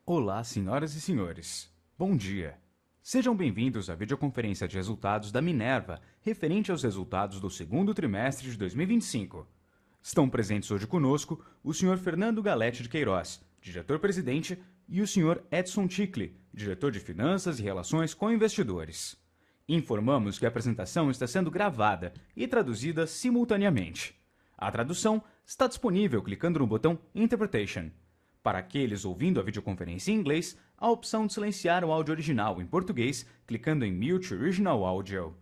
Olá, senhoras e senhores. Bom dia. Sejam bem-vindos à videoconferência de resultados da Minerva, referente aos resultados do segundo trimestre de 2025. Estão presentes hoje conosco o Sr. Fernando Galete de Queiroz, diretor-presidente, e o Sr. Edson Ticle, diretor de Finanças e Relações com Investidores. Informamos que a apresentação está sendo gravada e traduzida simultaneamente. A tradução está disponível clicando no botão Interpretation. Para aqueles ouvindo a videoconferência em inglês, há a opção de silenciar o áudio original em português, clicando em Mute Original Audio.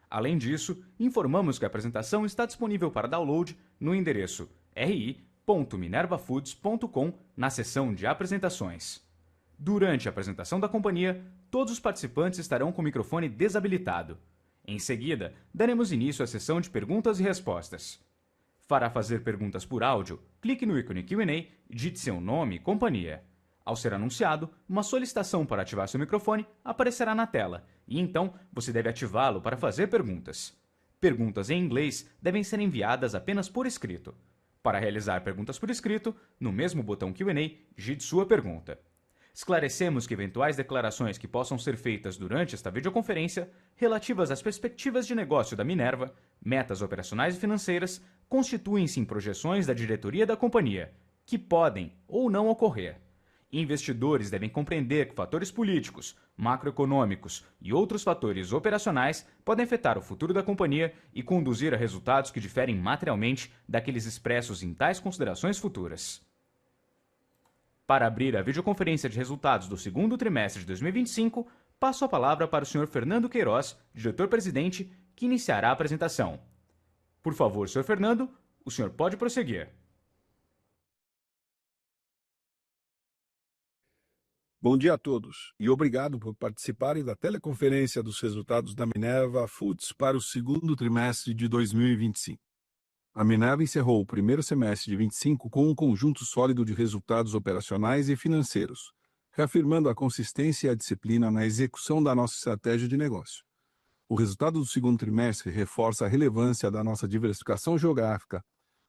Além disso, informamos que a apresentação está disponível para download no endereço ri.minervafoods.com na seção de apresentações. Durante a apresentação da companhia, todos os participantes estarão com o microfone desabilitado. Em seguida, daremos início à sessão de perguntas e respostas. Para fazer perguntas por áudio, clique no ícone Q&A e digite seu nome e companhia. Ao ser anunciado, uma solicitação para ativar seu microfone aparecerá na tela, e então você deve ativá-lo para fazer perguntas. Perguntas em inglês devem ser enviadas apenas por escrito. Para realizar perguntas por escrito, no mesmo botão Q&A, digite sua pergunta. Esclarecemos que eventuais declarações que possam ser feitas durante esta videoconferência, relativas às perspectivas de negócio da Minerva, metas operacionais e financeiras, constituem-se em projeções da diretoria da companhia, que podem ou não ocorrer. Investidores devem compreender que fatores políticos, macroeconômicos e outros fatores operacionais podem afetar o futuro da companhia e conduzir a resultados que diferem materialmente daqueles expressos em tais considerações futuras. Para abrir a videoconferência de resultados do segundo trimestre de 2025, passo a palavra para o Sr. Fernando Queiroz, diretor-presidente, que iniciará a apresentação. Por favor, Sr. Fernando, o senhor pode prosseguir. Bom dia a todos e obrigado por participarem da teleconferência dos resultados da Minerva Foods para o segundo trimestre de 2025. A Minerva encerrou o primeiro semestre de 2025 com um conjunto sólido de resultados operacionais e financeiros, reafirmando a consistência e a disciplina na execução da nossa estratégia de negócio. O resultado do segundo trimestre reforça a relevância da nossa diversificação geográfica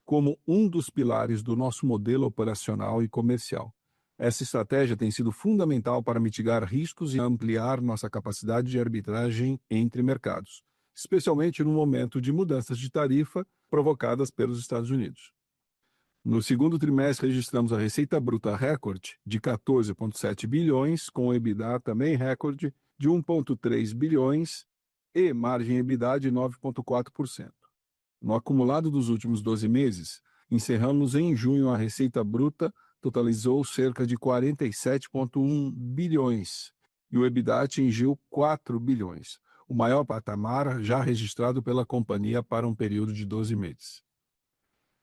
como um dos pilares do nosso modelo operacional e comercial. Essa estratégia tem sido fundamental para mitigar riscos e ampliar nossa capacidade de arbitragem entre mercados, especialmente no momento de mudanças de tarifa provocadas pelos Estados Unidos. No segundo trimestre, registramos a receita bruta recorde de 14,7 bilhões, com o EBITDA também recorde de 1,3 bilhões e margem EBITDA de 9,4%. No acumulado dos últimos 12 meses, encerramos em junho a receita bruta totalizou cerca de 47,1 bilhões e o EBITDA atingiu 4 bilhões, o maior patamar já registrado pela companhia para um período de 12 meses.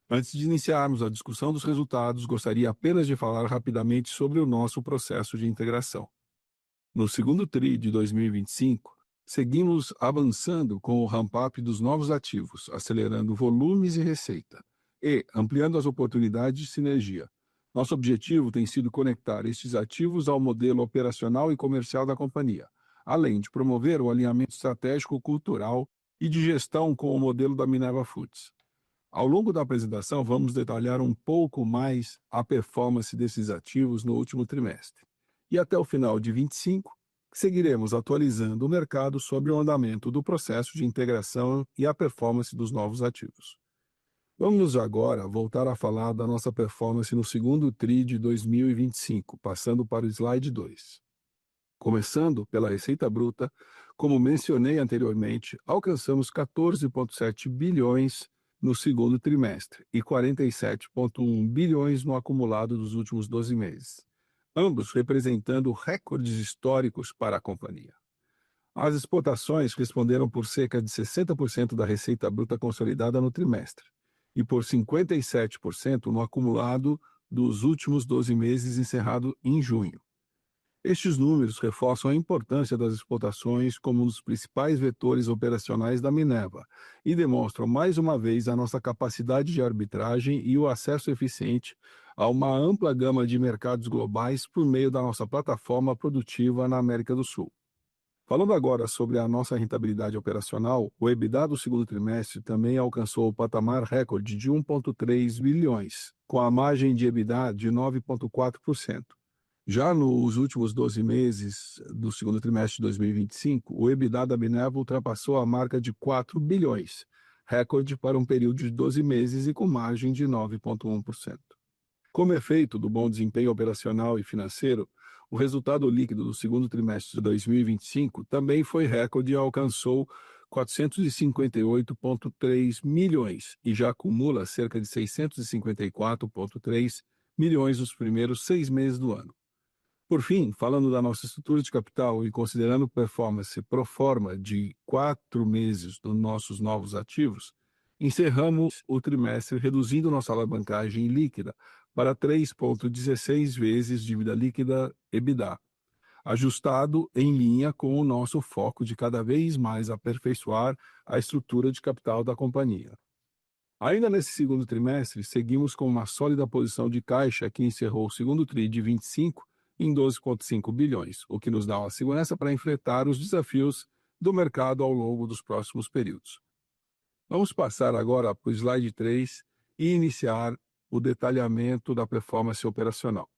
Antes de iniciarmos a discussão dos resultados, gostaria apenas de falar rapidamente sobre o nosso processo de integração. No segundo TRI de 2025, seguimos avançando com o ramp-up dos novos ativos, acelerando volumes e receita, e ampliando as oportunidades de sinergia. Nosso objetivo tem sido conectar estes ativos ao modelo operacional e comercial da companhia, além de promover o alinhamento estratégico, cultural e de gestão com o modelo da Minerva Foods. Ao longo da apresentação, vamos detalhar um pouco mais a performance desses ativos no último trimestre. E até o final de 2025, seguiremos atualizando o mercado sobre o andamento do processo de integração e a performance dos novos ativos. Vamos agora voltar a falar da nossa performance no segundo TRI de 2025, passando para o slide 2. Começando pela receita bruta, como mencionei anteriormente, alcançamos 14,7 bilhões no segundo trimestre e 47,1 bilhões no acumulado dos últimos 12 meses, ambos representando recordes históricos para a companhia. As exportações responderam por cerca de 60% da receita bruta consolidada no trimestre e por 57% no acumulado dos últimos 12 meses encerrado em junho. Estes números reforçam a importância das exportações como um dos principais vetores operacionais da Minerva e demonstram mais uma vez a nossa capacidade de arbitragem e o acesso eficiente a uma ampla gama de mercados globais por meio da nossa plataforma produtiva na América do Sul. Falando agora sobre a nossa rentabilidade operacional, o EBITDA do segundo trimestre também alcançou o patamar recorde de 1,3 bilhões, com a margem de EBITDA de 9,4%. Já nos últimos 12 meses do segundo trimestre de 2025, o EBITDA da Minerva ultrapassou a marca de 4 bilhões, recorde para um período de 12 meses e com margem de 9,1%. Como efeito do bom desempenho operacional e financeiro, o resultado líquido do segundo trimestre de 2025 também foi recorde e alcançou 458,3 milhões e já acumula cerca de 654,3 milhões nos primeiros 6 meses do ano. Por fim, falando da nossa estrutura de capital e considerando performance pro forma de 4 meses dos nossos novos ativos, encerramos o trimestre reduzindo nossa alavancagem líquida para 3,16 vezes dívida líquida EBITDA, ajustado em linha com o nosso foco de cada vez mais aperfeiçoar a estrutura de capital da companhia. Ainda nesse segundo trimestre, seguimos com uma sólida posição de caixa que encerrou o segundo TRI de 25 em 12,5 bilhões, o que nos dá uma segurança para enfrentar os desafios do mercado ao longo dos próximos períodos. Vamos passar agora para o slide 3 e iniciar o detalhamento da performance operacional.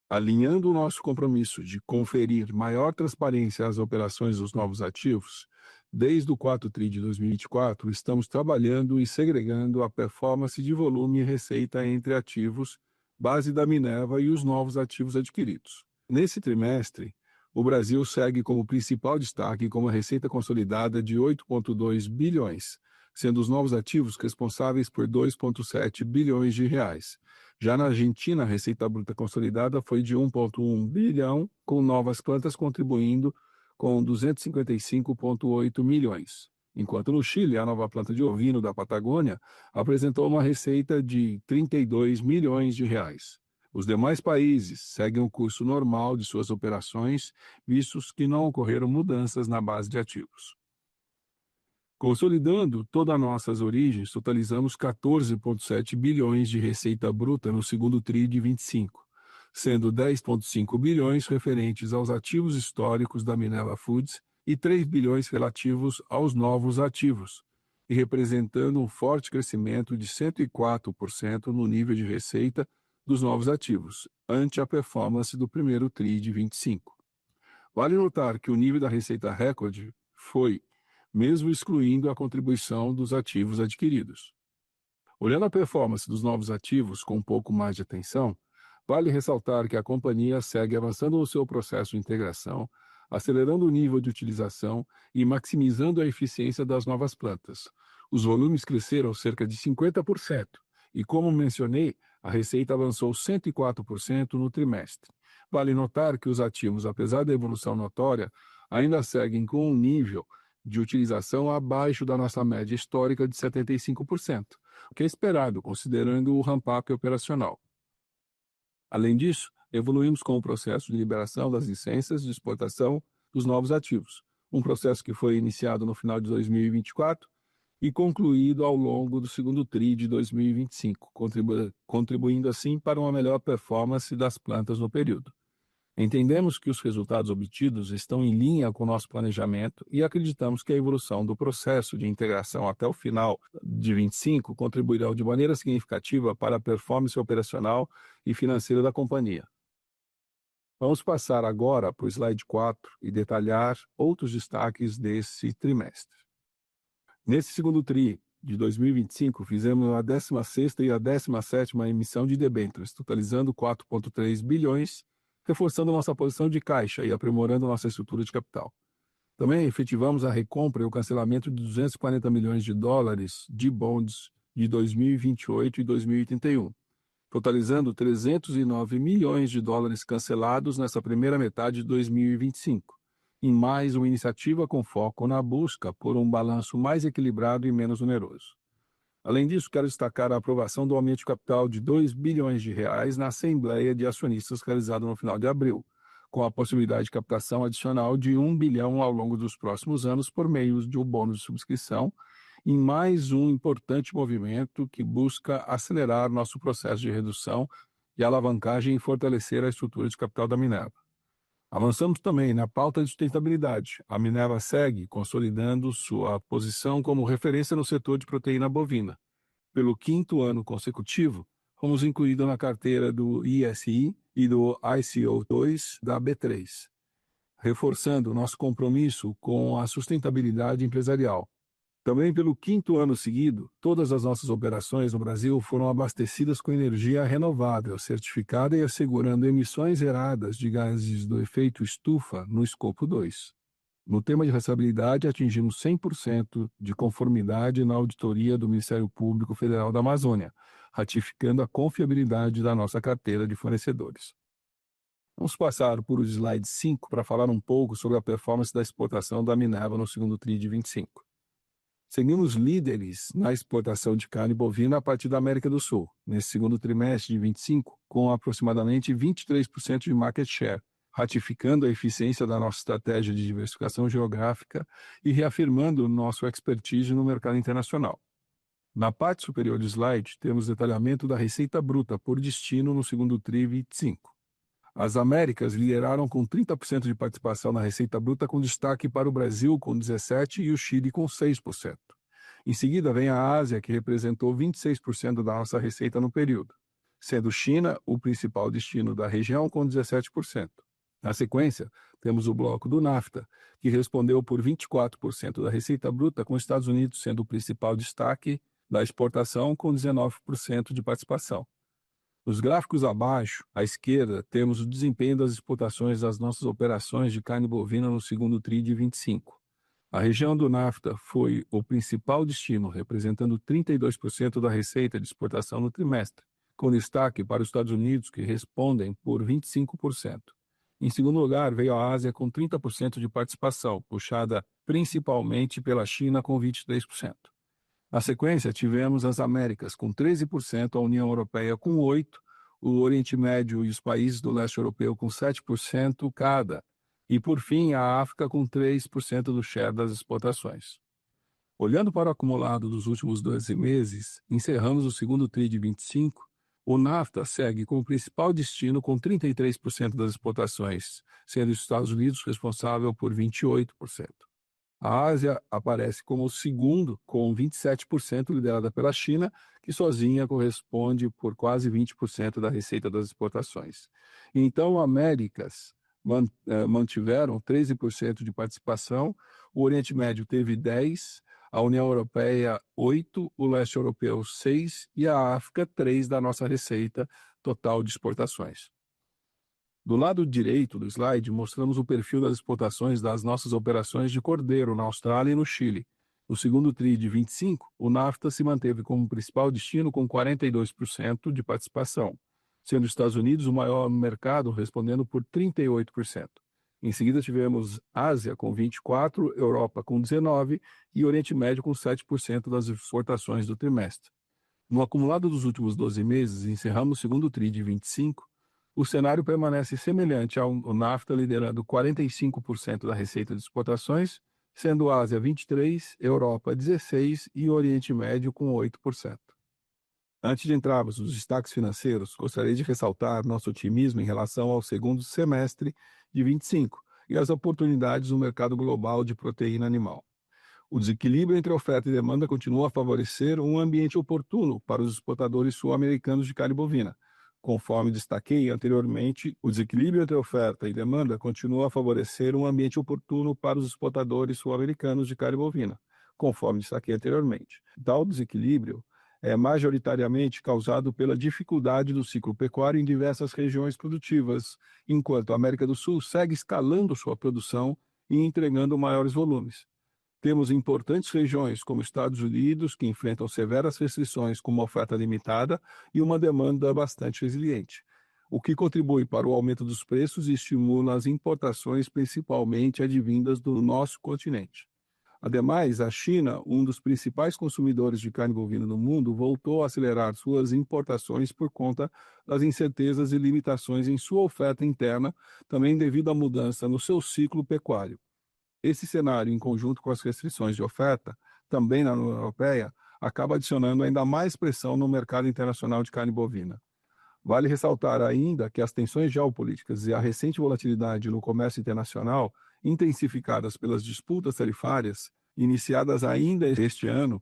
Alinhando o nosso compromisso de conferir maior transparência às operações dos novos ativos, desde o 4 TRI de 2024, estamos trabalhando e segregando a performance de volume e receita entre ativos, base da Minerva e os novos ativos adquiridos. Nesse trimestre, o Brasil segue como principal destaque com uma receita consolidada de 8,2 bilhões, sendo os novos ativos responsáveis por 2,7 bilhões de reais. Já na Argentina, a receita bruta consolidada foi de 1,1 bilhão, com novas plantas contribuindo com 255,8 milhões. Enquanto no Chile, a nova planta de ovino da Patagônia apresentou uma receita de 32 milhões de reais. Os demais países seguem o curso normal de suas operações, vistos que não ocorreram mudanças na base de ativos. Consolidando todas as nossas origens, totalizamos 14,7 bilhões de receita bruta no segundo TRI de 25, sendo 10,5 bilhões referentes aos ativos históricos da Minerva Foods e 3 bilhões relativos aos novos ativos, e representando um forte crescimento de 104% no nível de receita dos novos ativos, ante a performance do primeiro TRI de 25. Vale notar que o nível da receita recorde foi mesmo excluindo a contribuição dos ativos adquiridos. Olhando a performance dos novos ativos com um pouco mais de atenção, vale ressaltar que a companhia segue avançando no seu processo de integração, acelerando o nível de utilização e maximizando a eficiência das novas plantas. Os volumes cresceram cerca de 50% e, como mencionei, a receita avançou 104% no trimestre. Vale notar que os ativos, apesar da evolução notória, ainda seguem com um nível de utilização abaixo da nossa média histórica de 75%, o que é esperado considerando o ramp-up operacional. Além disso, evoluímos com o processo de liberação das licenças de exportação dos novos ativos, um processo que foi iniciado no final de 2024 e concluído ao longo do segundo TRI de 2025, contribuindo assim para uma melhor performance das plantas no período. Entendemos que os resultados obtidos estão em linha com o nosso planejamento e acreditamos que a evolução do processo de integração até o final de 25 contribuirá de maneira significativa para a performance operacional e financeira da companhia. Vamos passar agora para o slide 4 e detalhar outros destaques desse trimestre. Nesse segundo TRI de 2025, fizemos a 16ª e a 17ª emissão de debêntures, totalizando 4,3 bilhões, reforçando nossa posição de caixa e aprimorando nossa estrutura de capital. Também efetivamos a recompra e o cancelamento de 240 milhões de dólares de bonds de 2028 e 2031, totalizando 309 milhões de dólares cancelados nessa primeira metade de 2025, em mais uma iniciativa com foco na busca por um balanço mais equilibrado e menos oneroso. Além disso, quero destacar a aprovação do aumento de capital de 2 bilhões de reais na Assembleia de Acionistas realizada no final de abril, com a possibilidade de captação adicional de 1 bilhão ao longo dos próximos anos por meio de um bônus de subscrição, em mais um importante movimento que busca acelerar nosso processo de redução e alavancagem e fortalecer a estrutura de capital da Minerva. Avançamos também na pauta de sustentabilidade. A Minerva segue consolidando sua posição como referência no setor de proteína bovina. Pelo 5º ano consecutivo, fomos incluídos na carteira do ISI e do ICO2 da B3, reforçando nosso compromisso com a sustentabilidade empresarial. Também pelo quinto ano seguido, todas as nossas operações no Brasil foram abastecidas com energia renovável, certificada e assegurando emissões zeradas de gases do efeito estufa no escopo 2. No tema de responsabilidade, atingimos 100% de conformidade na auditoria do Ministério Público Federal da Amazônia, ratificando a confiabilidade da nossa carteira de fornecedores. Vamos passar por o slide 5 para falar um pouco sobre a performance da exportação da Minerva no segundo TRI de 25. Seguimos líderes na exportação de carne bovina a partir da América do Sul, nesse segundo trimestre de 25, com aproximadamente 23% de market share, ratificando a eficiência da nossa estratégia de diversificação geográfica e reafirmando nosso expertise no mercado internacional. Na parte superior do slide, temos detalhamento da receita bruta por destino no segundo TRI 25. As Américas lideraram com 30% de participação na receita bruta, com destaque para o Brasil, com 17%, e o Chile, com 6%. Em seguida, vem a Ásia, que representou 26% da nossa receita no período, sendo China o principal destino da região, com 17%. Na sequência, temos o bloco do NAFTA, que respondeu por 24% da receita bruta, com os Estados Unidos sendo o principal destaque da exportação, com 19% de participação. Nos gráficos abaixo, à esquerda, temos o desempenho das exportações das nossas operações de carne bovina no segundo TRI de 25. A região do NAFTA foi o principal destino, representando 32% da receita de exportação no trimestre, com destaque para os Estados Unidos, que respondem por 25%. Em segundo lugar, veio a Ásia com 30% de participação, puxada principalmente pela China com 23%. Na sequência, tivemos as Américas com 13%, a União Europeia com 8%, o Oriente Médio e os países do leste europeu com 7% cada, e, por fim, a África com 3% do share das exportações. Olhando para o acumulado dos últimos 12 meses, encerramos o segundo TRI de 25, o NAFTA segue como principal destino com 33% das exportações, sendo os Estados Unidos responsável por 28%. A Ásia aparece como o segundo, com 27%, liderada pela China, que sozinha corresponde por quase 20% da receita das exportações. Então, Américas mantiveram 13% de participação, o Oriente Médio teve 10%, a União Europeia 8%, o Leste Europeu 6% e a África 3% da nossa receita total de exportações. Do lado direito do slide, mostramos o perfil das exportações das nossas operações de cordeiro na Austrália e no Chile. No segundo TRI de 25, o NAFTA se manteve como principal destino com 42% de participação, sendo os Estados Unidos o maior mercado, respondendo por 38%. Em seguida, tivemos Ásia com 24%, Europa com 19% e Oriente Médio com 7% das exportações do trimestre. No acumulado dos últimos 12 meses, encerramos o segundo TRI de 25, o cenário permanece semelhante ao NAFTA, liderando 45% da receita de exportações, sendo Ásia 23%, Europa 16% e Oriente Médio com 8%. Antes de entrarmos nos destaques financeiros, gostaria de ressaltar nosso otimismo em relação ao segundo semestre de 25 e as oportunidades no mercado global de proteína animal. O desequilíbrio entre oferta e demanda continua a favorecer um ambiente oportuno para os exportadores sul-americanos de carne bovina. Conforme destaquei anteriormente, o desequilíbrio entre oferta e demanda continua a favorecer um ambiente oportuno para os exportadores sul-americanos de carne bovina, conforme destaquei anteriormente. Tal desequilíbrio é majoritariamente causado pela dificuldade do ciclo pecuário em diversas regiões produtivas, enquanto a América do Sul segue escalando sua produção e entregando maiores volumes. Temos importantes regiões como Estados Unidos, que enfrentam severas restrições com uma oferta limitada e uma demanda bastante resiliente, o que contribui para o aumento dos preços e estimula as importações, principalmente advindas do nosso continente. Ademais, a China, um dos principais consumidores de carne bovina no mundo, voltou a acelerar suas importações por conta das incertezas e limitações em sua oferta interna, também devido à mudança no seu ciclo pecuário. Esse cenário, em conjunto com as restrições de oferta, também na União Europeia, acaba adicionando ainda mais pressão no mercado internacional de carne bovina. Vale ressaltar ainda que as tensões geopolíticas e a recente volatilidade no comércio internacional, intensificadas pelas disputas tarifárias, iniciadas ainda este ano,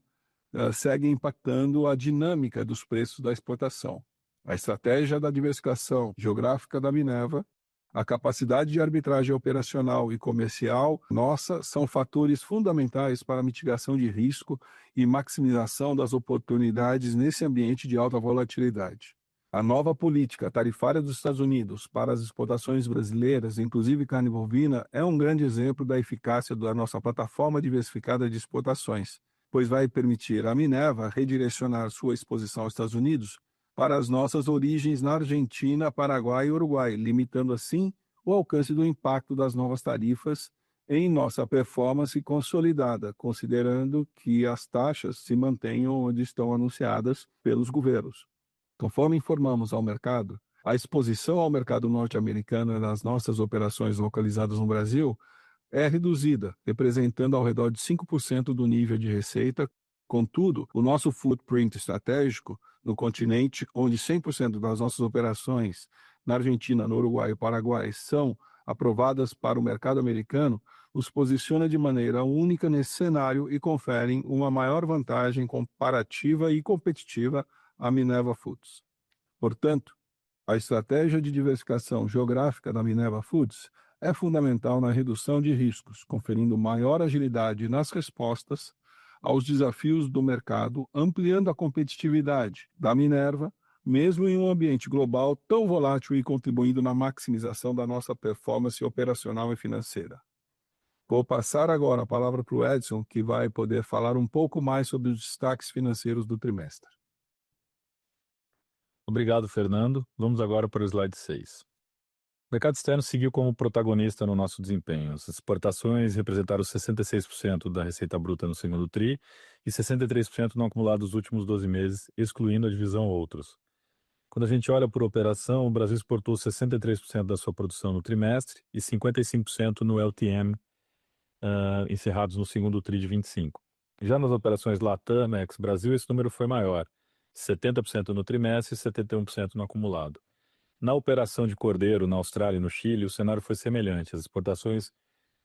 seguem impactando a dinâmica dos preços da exportação. A estratégia da diversificação geográfica da Minerva, a capacidade de arbitragem operacional e comercial nossa são fatores fundamentais para a mitigação de risco e maximização das oportunidades nesse ambiente de alta volatilidade. A nova política tarifária dos Estados Unidos para as exportações brasileiras, inclusive carne bovina, é um grande exemplo da eficácia da nossa plataforma diversificada de exportações, pois vai permitir à Minerva redirecionar sua exposição aos Estados Unidos para as nossas origens na Argentina, Paraguai e Uruguai, limitando assim o alcance do impacto das novas tarifas em nossa performance consolidada, considerando que as taxas se mantenham onde estão anunciadas pelos governos. Conforme informamos ao mercado, a exposição ao mercado norte-americano nas nossas operações localizadas no Brasil é reduzida, representando ao redor de 5% do nível de receita. Contudo, o nosso footprint estratégico no continente, onde 100% das nossas operações na Argentina, no Uruguai e Paraguai são aprovadas para o mercado americano, os posiciona de maneira única nesse cenário e conferem uma maior vantagem comparativa e competitiva à Minerva Foods. Portanto, a estratégia de diversificação geográfica da Minerva Foods é fundamental na redução de riscos, conferindo maior agilidade nas respostas aos desafios do mercado, ampliando a competitividade da Minerva, mesmo em um ambiente global tão volátil e contribuindo na maximização da nossa performance operacional e financeira. Vou passar agora a palavra para o Edson, que vai poder falar um pouco mais sobre os destaques financeiros do trimestre. Obrigado, Fernando. Vamos agora para o slide 6. O mercado externo seguiu como protagonista no nosso desempenho. As exportações representaram 66% da receita bruta no segundo TRI e 63% no acumulado dos últimos 12 meses, excluindo a divisão Outros. Quando a gente olha por operação, o Brasil exportou 63% da sua produção no trimestre e 55% no LTM, encerrados no segundo TRI de 25. Já nas operações Latam, ex-Brasil, esse número foi maior, 70% no trimestre e 71% no acumulado. Na operação de cordeiro na Austrália e no Chile, o cenário foi semelhante. As exportações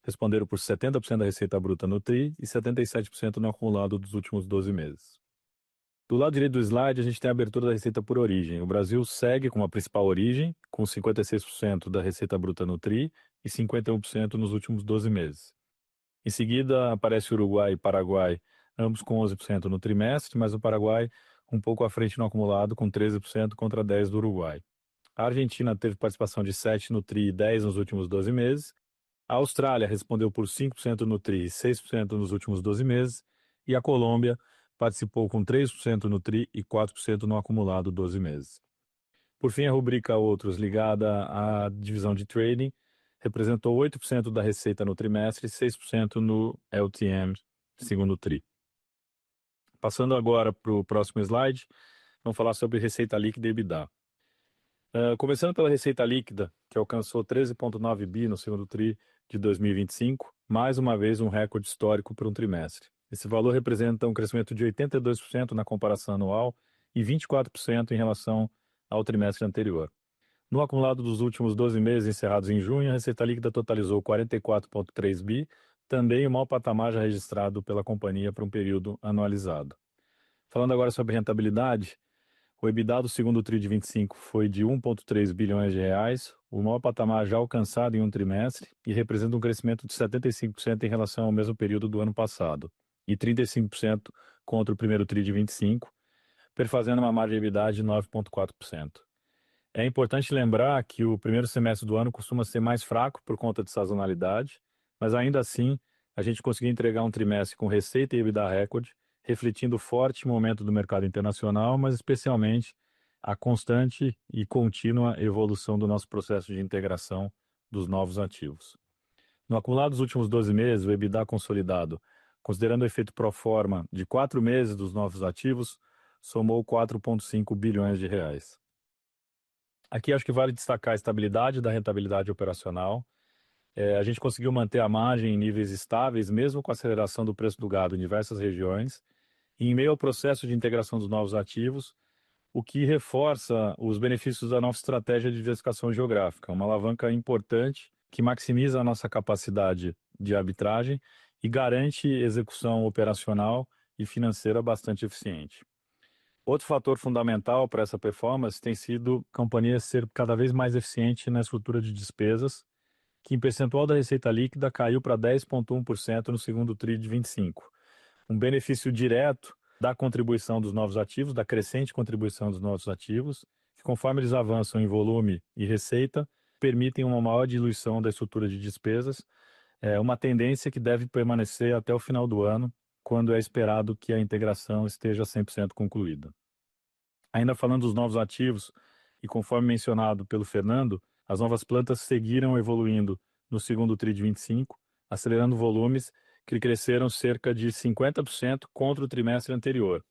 responderam por 70% da receita bruta no TRI e 77% no acumulado dos últimos 12 meses. Do lado direito do slide, a gente tem a abertura da receita por origem. O Brasil segue como a principal origem, com 56% da receita bruta no TRI e 51% nos últimos 12 meses. Em seguida, aparece Uruguai e Paraguai, ambos com 11% no trimestre, mas o Paraguai um pouco à frente no acumulado, com 13% contra 10% do Uruguai. A Argentina teve participação de 7% no TRI e 10% nos últimos 12 meses. A Austrália respondeu por 5% no TRI e 6% nos últimos 12 meses. E a Colômbia participou com 3% no TRI e 4% no acumulado 12 meses. Por fim, a rubrica Outros, ligada à divisão de trading, representou 8% da receita no trimestre e 6% no LTM, segundo TRI. Passando agora para o próximo slide, vamos falar sobre receita líquida e EBITDA. Começando pela receita líquida, que alcançou 13,9 bi no segundo TRI de 2025, mais uma vez um recorde histórico para um trimestre. Esse valor representa um crescimento de 82% na comparação anual e 24% em relação ao trimestre anterior. No acumulado dos últimos 12 meses encerrados em junho, a receita líquida totalizou 44,3 bi, também o maior patamar já registrado pela companhia para um período anualizado. Falando agora sobre rentabilidade, o EBITDA do segundo TRI de 25 foi de 1,3 bilhões de reais, o maior patamar já alcançado em um trimestre e representa um crescimento de 75% em relação ao mesmo período do ano passado e 35% contra o primeiro TRI de 25, perfazendo uma margem de EBITDA de 9,4%. É importante lembrar que o primeiro semestre do ano costuma ser mais fraco por conta de sazonalidade, mas ainda assim a gente conseguiu entregar um trimestre com receita e EBITDA recorde, refletindo o forte momento do mercado internacional, mas especialmente a constante e contínua evolução do nosso processo de integração dos novos ativos. No acumulado dos últimos 12 meses, o EBITDA consolidado, considerando o efeito pro forma de 4 meses dos novos ativos, somou 4,5 bilhões de reais. Aqui acho que vale destacar a estabilidade da rentabilidade operacional. A gente conseguiu manter a margem em níveis estáveis, mesmo com a aceleração do preço do gado em diversas regiões, e em meio ao processo de integração dos novos ativos, o que reforça os benefícios da nossa estratégia de diversificação geográfica, uma alavanca importante que maximiza a nossa capacidade de arbitragem e garante execução operacional e financeira bastante eficiente. Outro fator fundamental para essa performance tem sido a companhia ser cada vez mais eficiente na estrutura de despesas, que em percentual da receita líquida caiu para 10,1% no segundo TRI de 25. Um benefício direto da contribuição dos novos ativos, da crescente contribuição dos novos ativos, que conforme eles avançam em volume e receita, permitem uma maior diluição da estrutura de despesas, uma tendência que deve permanecer até o final do ano, quando é esperado que a integração esteja 100% concluída. Ainda falando dos novos ativos, e conforme mencionado pelo Fernando, as novas plantas seguiram evoluindo no segundo TRI de 25, acelerando volumes que cresceram cerca de 50% contra o trimestre anterior,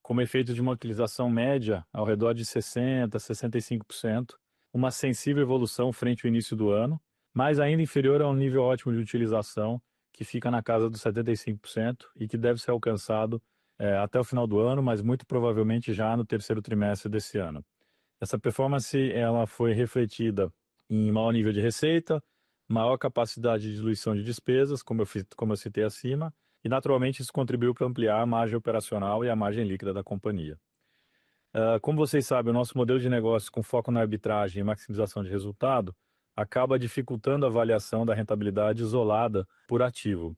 como efeito de uma utilização média ao redor de 60% a 65%, uma sensível evolução frente ao início do ano, mas ainda inferior a um nível ótimo de utilização, que fica na casa dos 75% e que deve ser alcançado até o final do ano, mas muito provavelmente já no terceiro trimestre desse ano. Essa performance ela foi refletida em maior nível de receita, maior capacidade de diluição de despesas, como eu citei acima, e naturalmente isso contribuiu para ampliar a margem operacional e a margem líquida da companhia. Como vocês sabem, o nosso modelo de negócio com foco na arbitragem e maximização de resultado acaba dificultando a avaliação da rentabilidade isolada por ativo.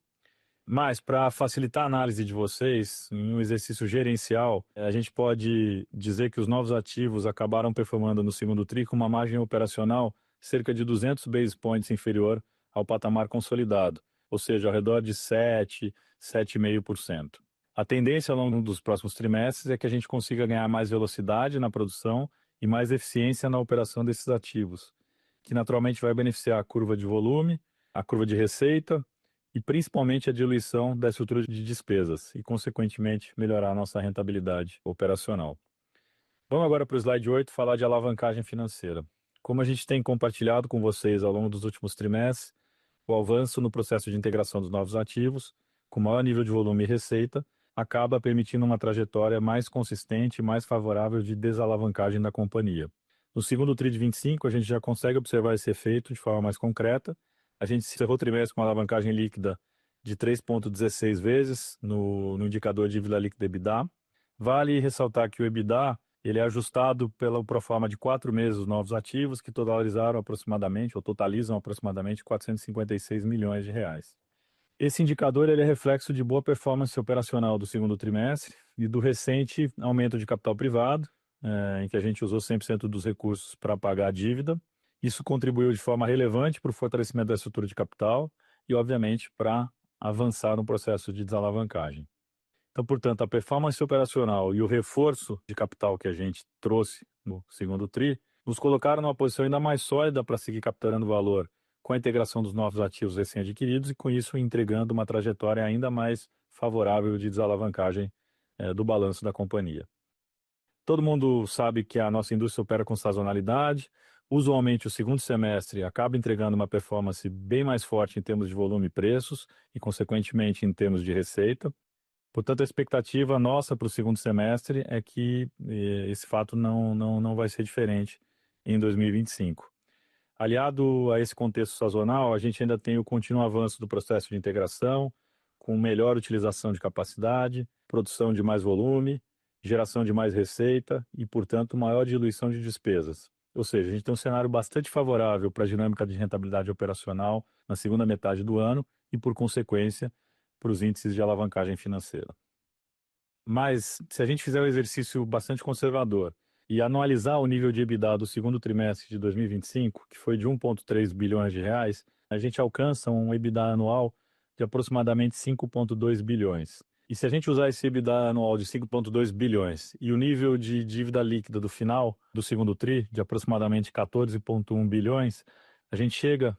Mas, para facilitar a análise de vocês, em um exercício gerencial, a gente pode dizer que os novos ativos acabaram performando no segundo TRI com uma margem operacional cerca de 200 basis points inferior ao patamar consolidado, ou seja, ao redor de 7, 7,5%. A tendência ao longo dos próximos trimestres é que a gente consiga ganhar mais velocidade na produção e mais eficiência na operação desses ativos, que naturalmente vai beneficiar a curva de volume, a curva de receita e principalmente a diluição da estrutura de despesas e, consequentemente, melhorar a nossa rentabilidade operacional. Vamos agora para o slide 8 falar de alavancagem financeira. Como a gente tem compartilhado com vocês ao longo dos últimos trimestres, o avanço no processo de integração dos novos ativos, com maior nível de volume e receita, acaba permitindo uma trajetória mais consistente e mais favorável de desalavancagem da companhia. No segundo TRI de 25, a gente já consegue observar esse efeito de forma mais concreta. A gente encerrou o trimestre com uma alavancagem líquida de 3,16 vezes no indicador de dívida líquida EBITDA. Vale ressaltar que o EBITDA ele é ajustado pela proforma de 4 meses dos novos ativos, que totalizam aproximadamente 456 milhões de reais. Esse indicador ele é reflexo de boa performance operacional do segundo trimestre e do recente aumento de capital privado, em que a gente usou 100% dos recursos para pagar a dívida. Isso contribuiu de forma relevante para o fortalecimento da estrutura de capital e, obviamente, para avançar no processo de desalavancagem. Então, portanto, a performance operacional e o reforço de capital que a gente trouxe no segundo TRI nos colocaram numa posição ainda mais sólida para seguir capturando valor com a integração dos novos ativos recém-adquiridos e, com isso, entregando uma trajetória ainda mais favorável de desalavancagem do balanço da companhia. Todo mundo sabe que a nossa indústria opera com sazonalidade. Usualmente, o segundo semestre acaba entregando uma performance bem mais forte em termos de volume e preços e, consequentemente, em termos de receita. Portanto, a expectativa nossa para o segundo semestre é que esse fato não vai ser diferente em 2025. Aliado a esse contexto sazonal, a gente ainda tem o contínuo avanço do processo de integração, com melhor utilização de capacidade, produção de mais volume, geração de mais receita e, portanto, maior diluição de despesas. Ou seja, a gente tem um cenário bastante favorável para a dinâmica de rentabilidade operacional na segunda metade do ano e, por consequência, para os índices de alavancagem financeira. Mas, se a gente fizer um exercício bastante conservador e anualizar o nível de EBITDA do segundo trimestre de 2025, que foi de 1,3 bilhões de reais, a gente alcança um EBITDA anual de aproximadamente 5,2 bilhões. E se a gente usar esse EBITDA anual de 5,2 bilhões e o nível de dívida líquida do final do segundo TRI, de aproximadamente 14,1 bilhões, a gente chega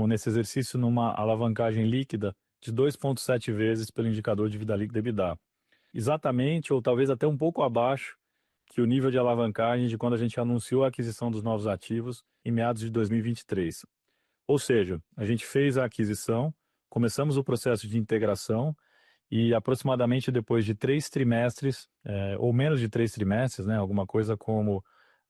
nesse exercício numa alavancagem líquida de 2,7 vezes pelo indicador de dívida líquida EBITDA. Exatamente, ou talvez até um pouco abaixo, que o nível de alavancagem de quando a gente anunciou a aquisição dos novos ativos em meados de 2023. Ou seja, a gente fez a aquisição, começamos o processo de integração e aproximadamente depois de 3 trimestres, ou menos de 3 trimestres, alguma coisa como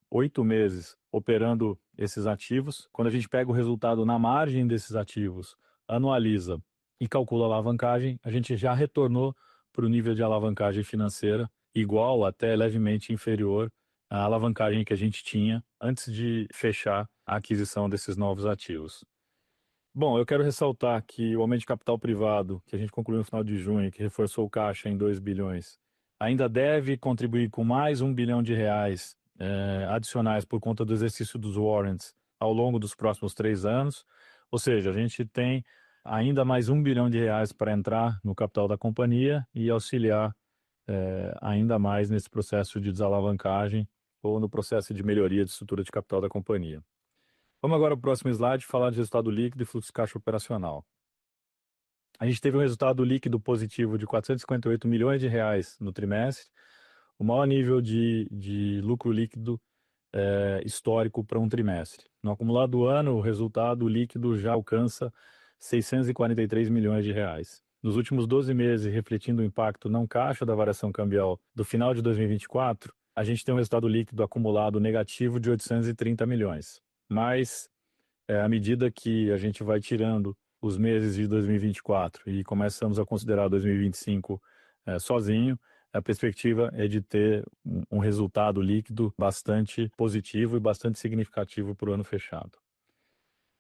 8 meses operando esses ativos, quando a gente pega o resultado na margem desses ativos, anualiza e calcula a alavancagem, a gente já retornou para o nível de alavancagem financeira igual, até levemente inferior à alavancagem que a gente tinha antes de fechar a aquisição desses novos ativos. Bom, eu quero ressaltar que o aumento de capital privado, que a gente concluiu no final de junho, que reforçou o caixa em 2 bilhões, ainda deve contribuir com mais R$ 1 bilhão adicionais por conta do exercício dos warrants ao longo dos próximos 3 anos. Ou seja, a gente tem ainda mais R$ 1 bilhão para entrar no capital da companhia e auxiliar ainda mais nesse processo de desalavancagem ou no processo de melhoria de estrutura de capital da companhia. Vamos agora para o próximo slide falar de resultado líquido e fluxo de caixa operacional. A gente teve um resultado líquido positivo de R$ 458 milhões no trimestre, o maior nível de lucro líquido histórico para um trimestre. No acumulado do ano, o resultado líquido já alcança R$ 643 milhões. Nos últimos 12 meses, refletindo o impacto não caixa da variação cambial do final de 2024, a gente tem um resultado líquido acumulado negativo de 830 milhões. Mas, à medida que a gente vai tirando os meses de 2024 e começamos a considerar 2025 sozinho, a perspectiva é de ter um resultado líquido bastante positivo e bastante significativo para o ano fechado.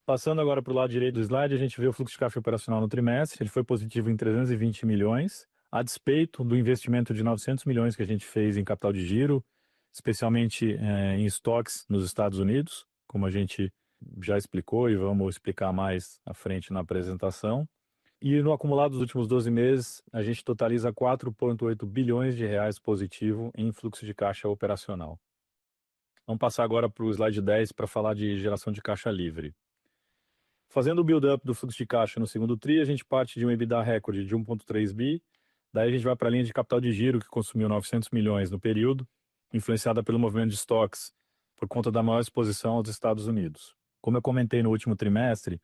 Passando agora para o lado direito do slide, a gente vê o fluxo de caixa operacional no trimestre. Ele foi positivo em 320 milhões, a despeito do investimento de 900 milhões que a gente fez em capital de giro, especialmente em estoques nos Estados Unidos, como a gente já explicou e vamos explicar mais à frente na apresentação. E no acumulado dos últimos 12 meses, a gente totaliza R$ 4,8 bilhões positivo em fluxo de caixa operacional. Vamos passar agora para o slide 10 para falar de geração de caixa livre. Fazendo o build-up do fluxo de caixa no segundo TRI, a gente parte de um EBITDA recorde de 1,3 bi, daí a gente vai para a linha de capital de giro, que consumiu 900 milhões no período, influenciada pelo movimento de estoques, por conta da maior exposição aos Estados Unidos. Como eu comentei no último trimestre,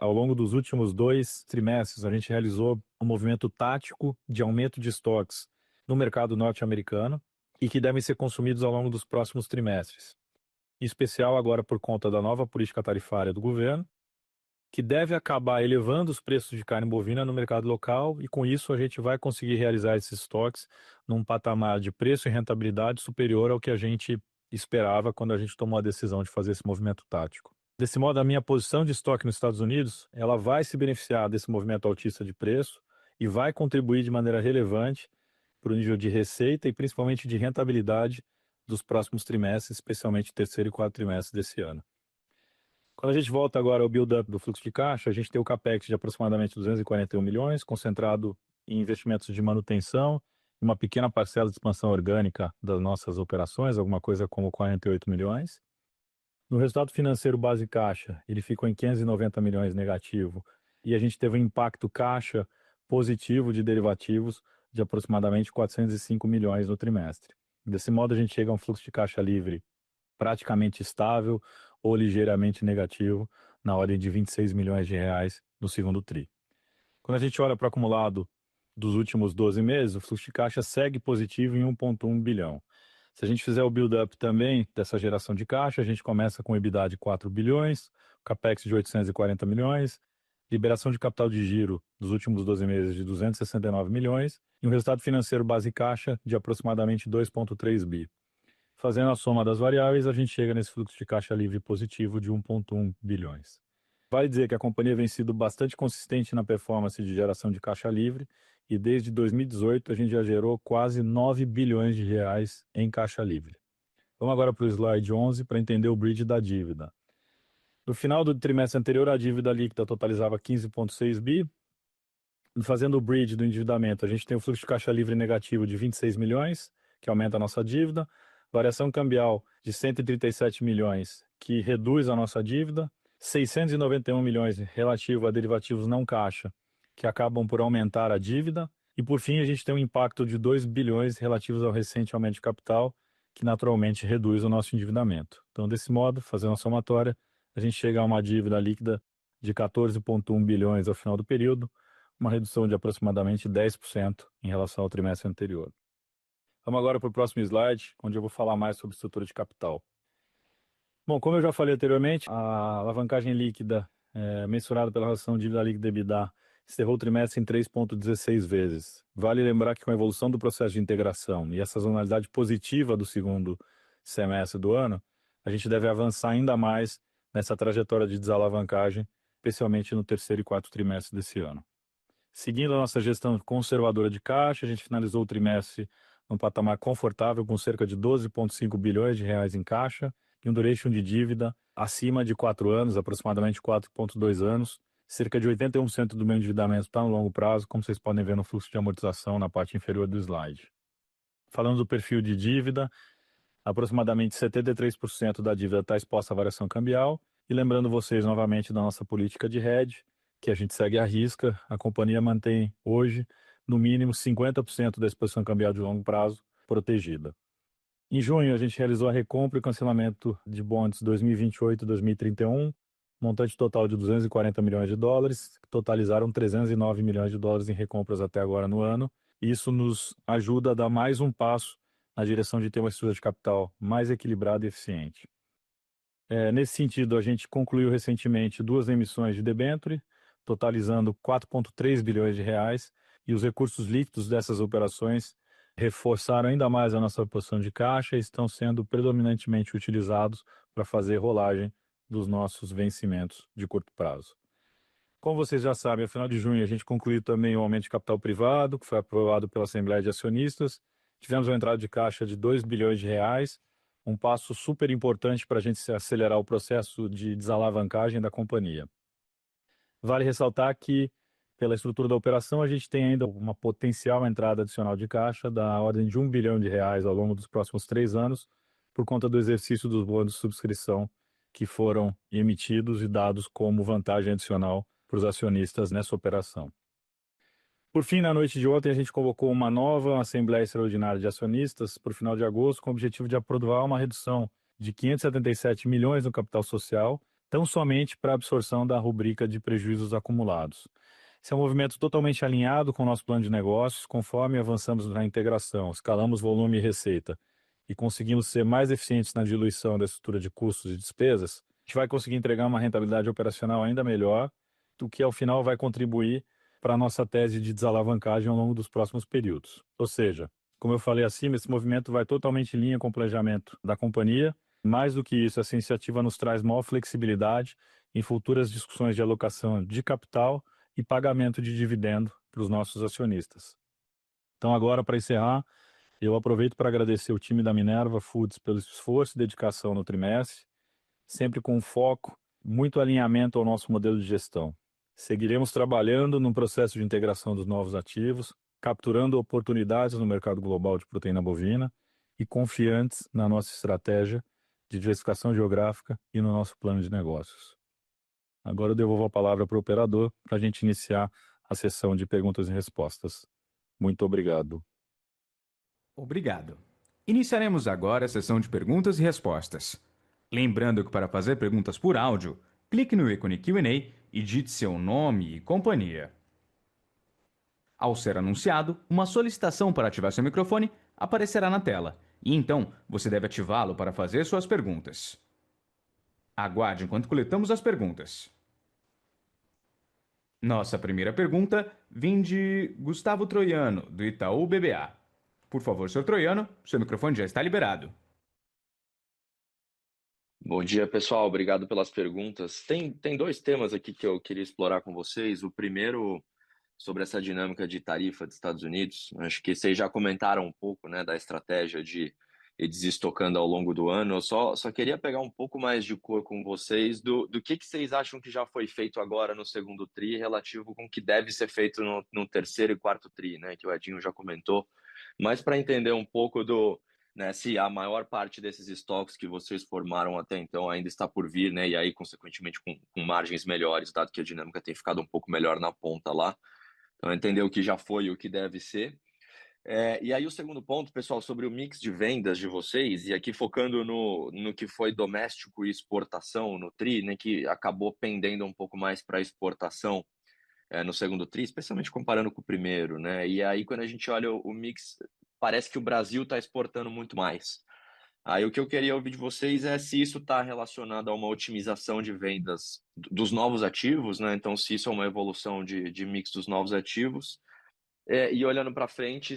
ao longo dos últimos 2 trimestres, a gente realizou um movimento tático de aumento de estoques no mercado norte-americano e que devem ser consumidos ao longo dos próximos trimestres. Em especial agora por conta da nova política tarifária do governo, que deve acabar elevando os preços de carne bovina no mercado local e com isso a gente vai conseguir realizar esses estoques num patamar de preço e rentabilidade superior ao que a gente esperava quando a gente tomou a decisão de fazer esse movimento tático. Desse modo, a minha posição de estoque nos Estados Unidos, ela vai se beneficiar desse movimento altista de preço e vai contribuir de maneira relevante para o nível de receita e principalmente de rentabilidade dos próximos trimestres, especialmente terceiro e quarto trimestre desse ano. Quando a gente volta agora ao build-up do fluxo de caixa, a gente tem o CAPEX de aproximadamente 241 milhões, concentrado em investimentos de manutenção, e uma pequena parcela de expansão orgânica das nossas operações, alguma coisa como 48 milhões. No resultado financeiro base caixa, ele ficou em 590 milhões negativo, e a gente teve um impacto caixa positivo de derivativos de aproximadamente 405 milhões no trimestre. Desse modo, a gente chega a um fluxo de caixa livre praticamente estável ou ligeiramente negativo, na ordem de 26 milhões de reais no segundo TRI. Quando a gente olha para o acumulado dos últimos 12 meses, o fluxo de caixa segue positivo em 1,1 bilhão. Se a gente fizer o build-up também dessa geração de caixa, a gente começa com EBITDA de 4 bilhões, CAPEX de 840 milhões, liberação de capital de giro dos últimos 12 meses de 269 milhões e um resultado financeiro base caixa de aproximadamente 2,3 bi. Fazendo a soma das variáveis, a gente chega nesse fluxo de caixa livre positivo de 1,1 bilhões. Vale dizer que a companhia vem sido bastante consistente na performance de geração de caixa livre e desde 2018 a gente já gerou quase 9 bilhões de reais em caixa livre. Vamos agora para o slide 11 para entender o bridge da dívida. No final do trimestre anterior, a dívida líquida totalizava 15,6 bi. Fazendo o bridge do endividamento, a gente tem o fluxo de caixa livre negativo de 26 milhões, que aumenta a nossa dívida. Variação cambial de 137 milhões, que reduz a nossa dívida, 691 milhões relativo a derivativos não caixa, que acabam por aumentar a dívida, e por fim a gente tem um impacto de 2 bilhões relativos ao recente aumento de capital, que naturalmente reduz o nosso endividamento. Então, desse modo, fazendo a somatória, a gente chega a uma dívida líquida de 14,1 bilhões ao final do período, uma redução de aproximadamente 10% em relação ao trimestre anterior. Vamos agora para o próximo slide, onde eu vou falar mais sobre estrutura de capital. Bom, como eu já falei anteriormente, a alavancagem líquida mensurada pela relação dívida líquida EBITDA encerrou o trimestre em 3,16 vezes. Vale lembrar que com a evolução do processo de integração e a sazonalidade positiva do segundo semestre do ano, a gente deve avançar ainda mais nessa trajetória de desalavancagem, especialmente no terceiro e quarto trimestre desse ano. Seguindo a nossa gestão conservadora de caixa, a gente finalizou o trimestre num patamar confortável com cerca de 12,5 bilhões de reais em caixa e um duration de dívida acima de 4 anos, aproximadamente 4,2 anos. Cerca de 81% do meu endividamento está no longo prazo, como vocês podem ver no fluxo de amortização na parte inferior do slide. Falando do perfil de dívida, aproximadamente 73% da dívida está exposta à variação cambial. E lembrando vocês novamente da nossa política de hedge, que a gente segue à risca, a companhia mantém hoje, no mínimo, 50% da exposição cambial de longo prazo protegida. Em junho, a gente realizou a recompra e cancelamento de bonds 2028 e 2031, montante total de 240 milhões de dólares, que totalizaram 309 milhões de dólares em recompras até agora no ano. Isso nos ajuda a dar mais um passo na direção de ter uma estrutura de capital mais equilibrada e eficiente. Nesse sentido, a gente concluiu recentemente 2 emissões de debênture, totalizando 4,3 bilhões de reais, e os recursos líquidos dessas operações reforçaram ainda mais a nossa posição de caixa e estão sendo predominantemente utilizados para fazer rolagem dos nossos vencimentos de curto prazo. Como vocês já sabem, no final de junho a gente concluiu também o aumento de capital privado, que foi aprovado pela Assembleia de Acionistas. Tivemos uma entrada de caixa de 2 bilhões de reais, um passo super importante para a gente acelerar o processo de desalavancagem da companhia. Vale ressaltar que, pela estrutura da operação, a gente tem ainda uma potencial entrada adicional de caixa da ordem de 1 bilhão de reais ao longo dos próximos 3 anos, por conta do exercício dos bônus de subscrição que foram emitidos e dados como vantagem adicional para os acionistas nessa operação. Por fim, na noite de ontem, a gente convocou uma nova Assembleia Extraordinária de Acionistas para o final de agosto, com o objetivo de aprovar uma redução de 577 milhões no capital social, tão somente para a absorção da rubrica de prejuízos acumulados. Esse é um movimento totalmente alinhado com o nosso plano de negócios, conforme avançamos na integração, escalamos volume e receita e conseguimos ser mais eficientes na diluição da estrutura de custos e despesas, a gente vai conseguir entregar uma rentabilidade operacional ainda melhor, o que ao final vai contribuir para a nossa tese de desalavancagem ao longo dos próximos períodos. Ou seja, como eu falei acima, esse movimento vai totalmente em linha com o planejamento da companhia. Mais do que isso, essa iniciativa nos traz maior flexibilidade em futuras discussões de alocação de capital e pagamento de dividendo para os nossos acionistas. Então, agora, para encerrar, eu aproveito para agradecer o time da Minerva Foods pelo esforço e dedicação no trimestre, sempre com foco, muito alinhamento ao nosso modelo de gestão. Seguiremos trabalhando no processo de integração dos novos ativos, capturando oportunidades no mercado global de proteína bovina e confiantes na nossa estratégia de diversificação geográfica e no nosso plano de negócios. Agora eu devolvo a palavra para o operador para a gente iniciar a sessão de perguntas e respostas. Muito obrigado. Obrigado. Iniciaremos agora a sessão de perguntas e respostas. Lembrando que para fazer perguntas por áudio, clique no ícone Q&A e digite seu nome e companhia. Ao ser anunciado, uma solicitação para ativar seu microfone aparecerá na tela, e então você deve ativá-lo para fazer suas perguntas. Aguarde enquanto coletamos as perguntas. Nossa primeira pergunta vem de Gustavo Troiano, do Itaú BBA. Por favor, Sr. Troiano, seu microfone já está liberado. Bom dia, pessoal. Obrigado pelas perguntas. Tem 2 temas aqui que eu queria explorar com vocês. O primeiro, sobre essa dinâmica de tarifa dos Estados Unidos. Acho que vocês já comentaram um pouco, né, da estratégia de ir desestocando ao longo do ano. Eu só queria pegar um pouco mais de cor com vocês do que vocês acham que já foi feito agora no segundo TRI, relativo com o que deve ser feito no terceiro e quarto TRI, né, que o Edinho já comentou. Mas para entender um pouco né, se a maior parte desses estoques que vocês formaram até então ainda está por vir, né, e aí, consequentemente, com margens melhores, dado que a dinâmica tem ficado um pouco melhor na ponta lá. Então, entender o que já foi e o que deve ser. E aí, o segundo ponto, pessoal, sobre o mix de vendas de vocês, e aqui focando no que foi doméstico e exportação no TRI, né, que acabou pendendo um pouco mais para exportação no segundo TRI, especialmente comparando com o primeiro, né? E aí, quando a gente olha o mix, parece que o Brasil está exportando muito mais. Aí o que eu queria ouvir de vocês é se isso está relacionado a uma otimização de vendas dos novos ativos, né? Então, se isso é uma evolução de mix dos novos ativos. E olhando para frente,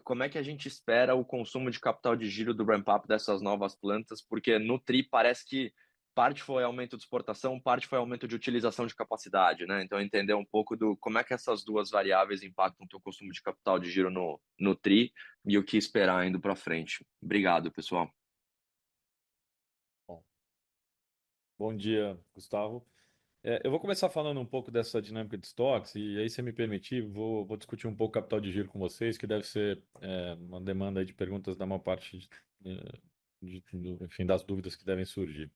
como é que a gente espera o consumo de capital de giro do ramp-up dessas novas plantas? Porque no TRI parece que parte foi aumento de exportação, parte foi aumento de utilização de capacidade, né? Então, entender um pouco do como é que essas duas variáveis impactam o teu consumo de capital de giro no TRI e o que esperar indo para frente. Obrigado, pessoal. Bom, bom dia, Gustavo. Eu vou começar falando um pouco dessa dinâmica de estoques, e aí, se me permitir, vou discutir um pouco capital de giro com vocês, que deve ser uma demanda aí de perguntas da maior parte enfim, das dúvidas que devem surgir.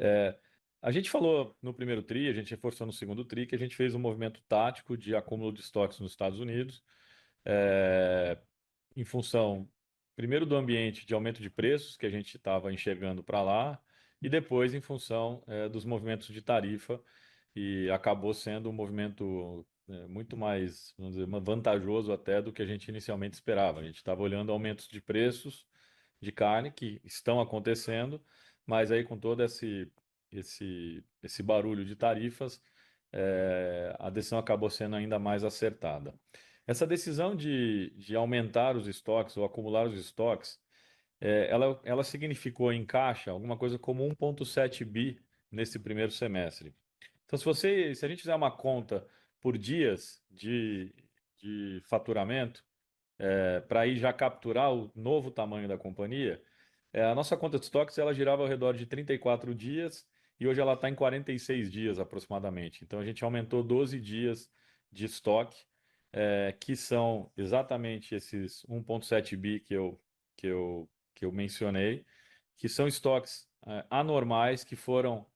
É, a gente falou no primeiro TRI, a gente reforçou no segundo TRI, que a gente fez um movimento tático de acúmulo de estoques nos Estados Unidos, é, em função, primeiro, do ambiente de aumento de preços que a gente estava enxergando para lá, e depois em função dos movimentos de tarifa, e acabou sendo um movimento muito mais, vamos dizer, vantajoso até do que a gente inicialmente esperava. A gente estava olhando aumentos de preços de carne que estão acontecendo, mas aí com todo esse barulho de tarifas, a decisão acabou sendo ainda mais acertada. Essa decisão de aumentar os estoques ou acumular os estoques, ela significou em caixa alguma coisa como 1,7 bi nesse primeiro semestre. Então, se a gente fizer uma conta por dias de faturamento, para aí já capturar o novo tamanho da companhia, a nossa conta de estoques ela girava ao redor de 34 dias e hoje ela está em 46 dias aproximadamente. Então a gente aumentou 12 dias de estoque, que são exatamente esses 1,7 bi que eu mencionei, que são estoques anormais que foram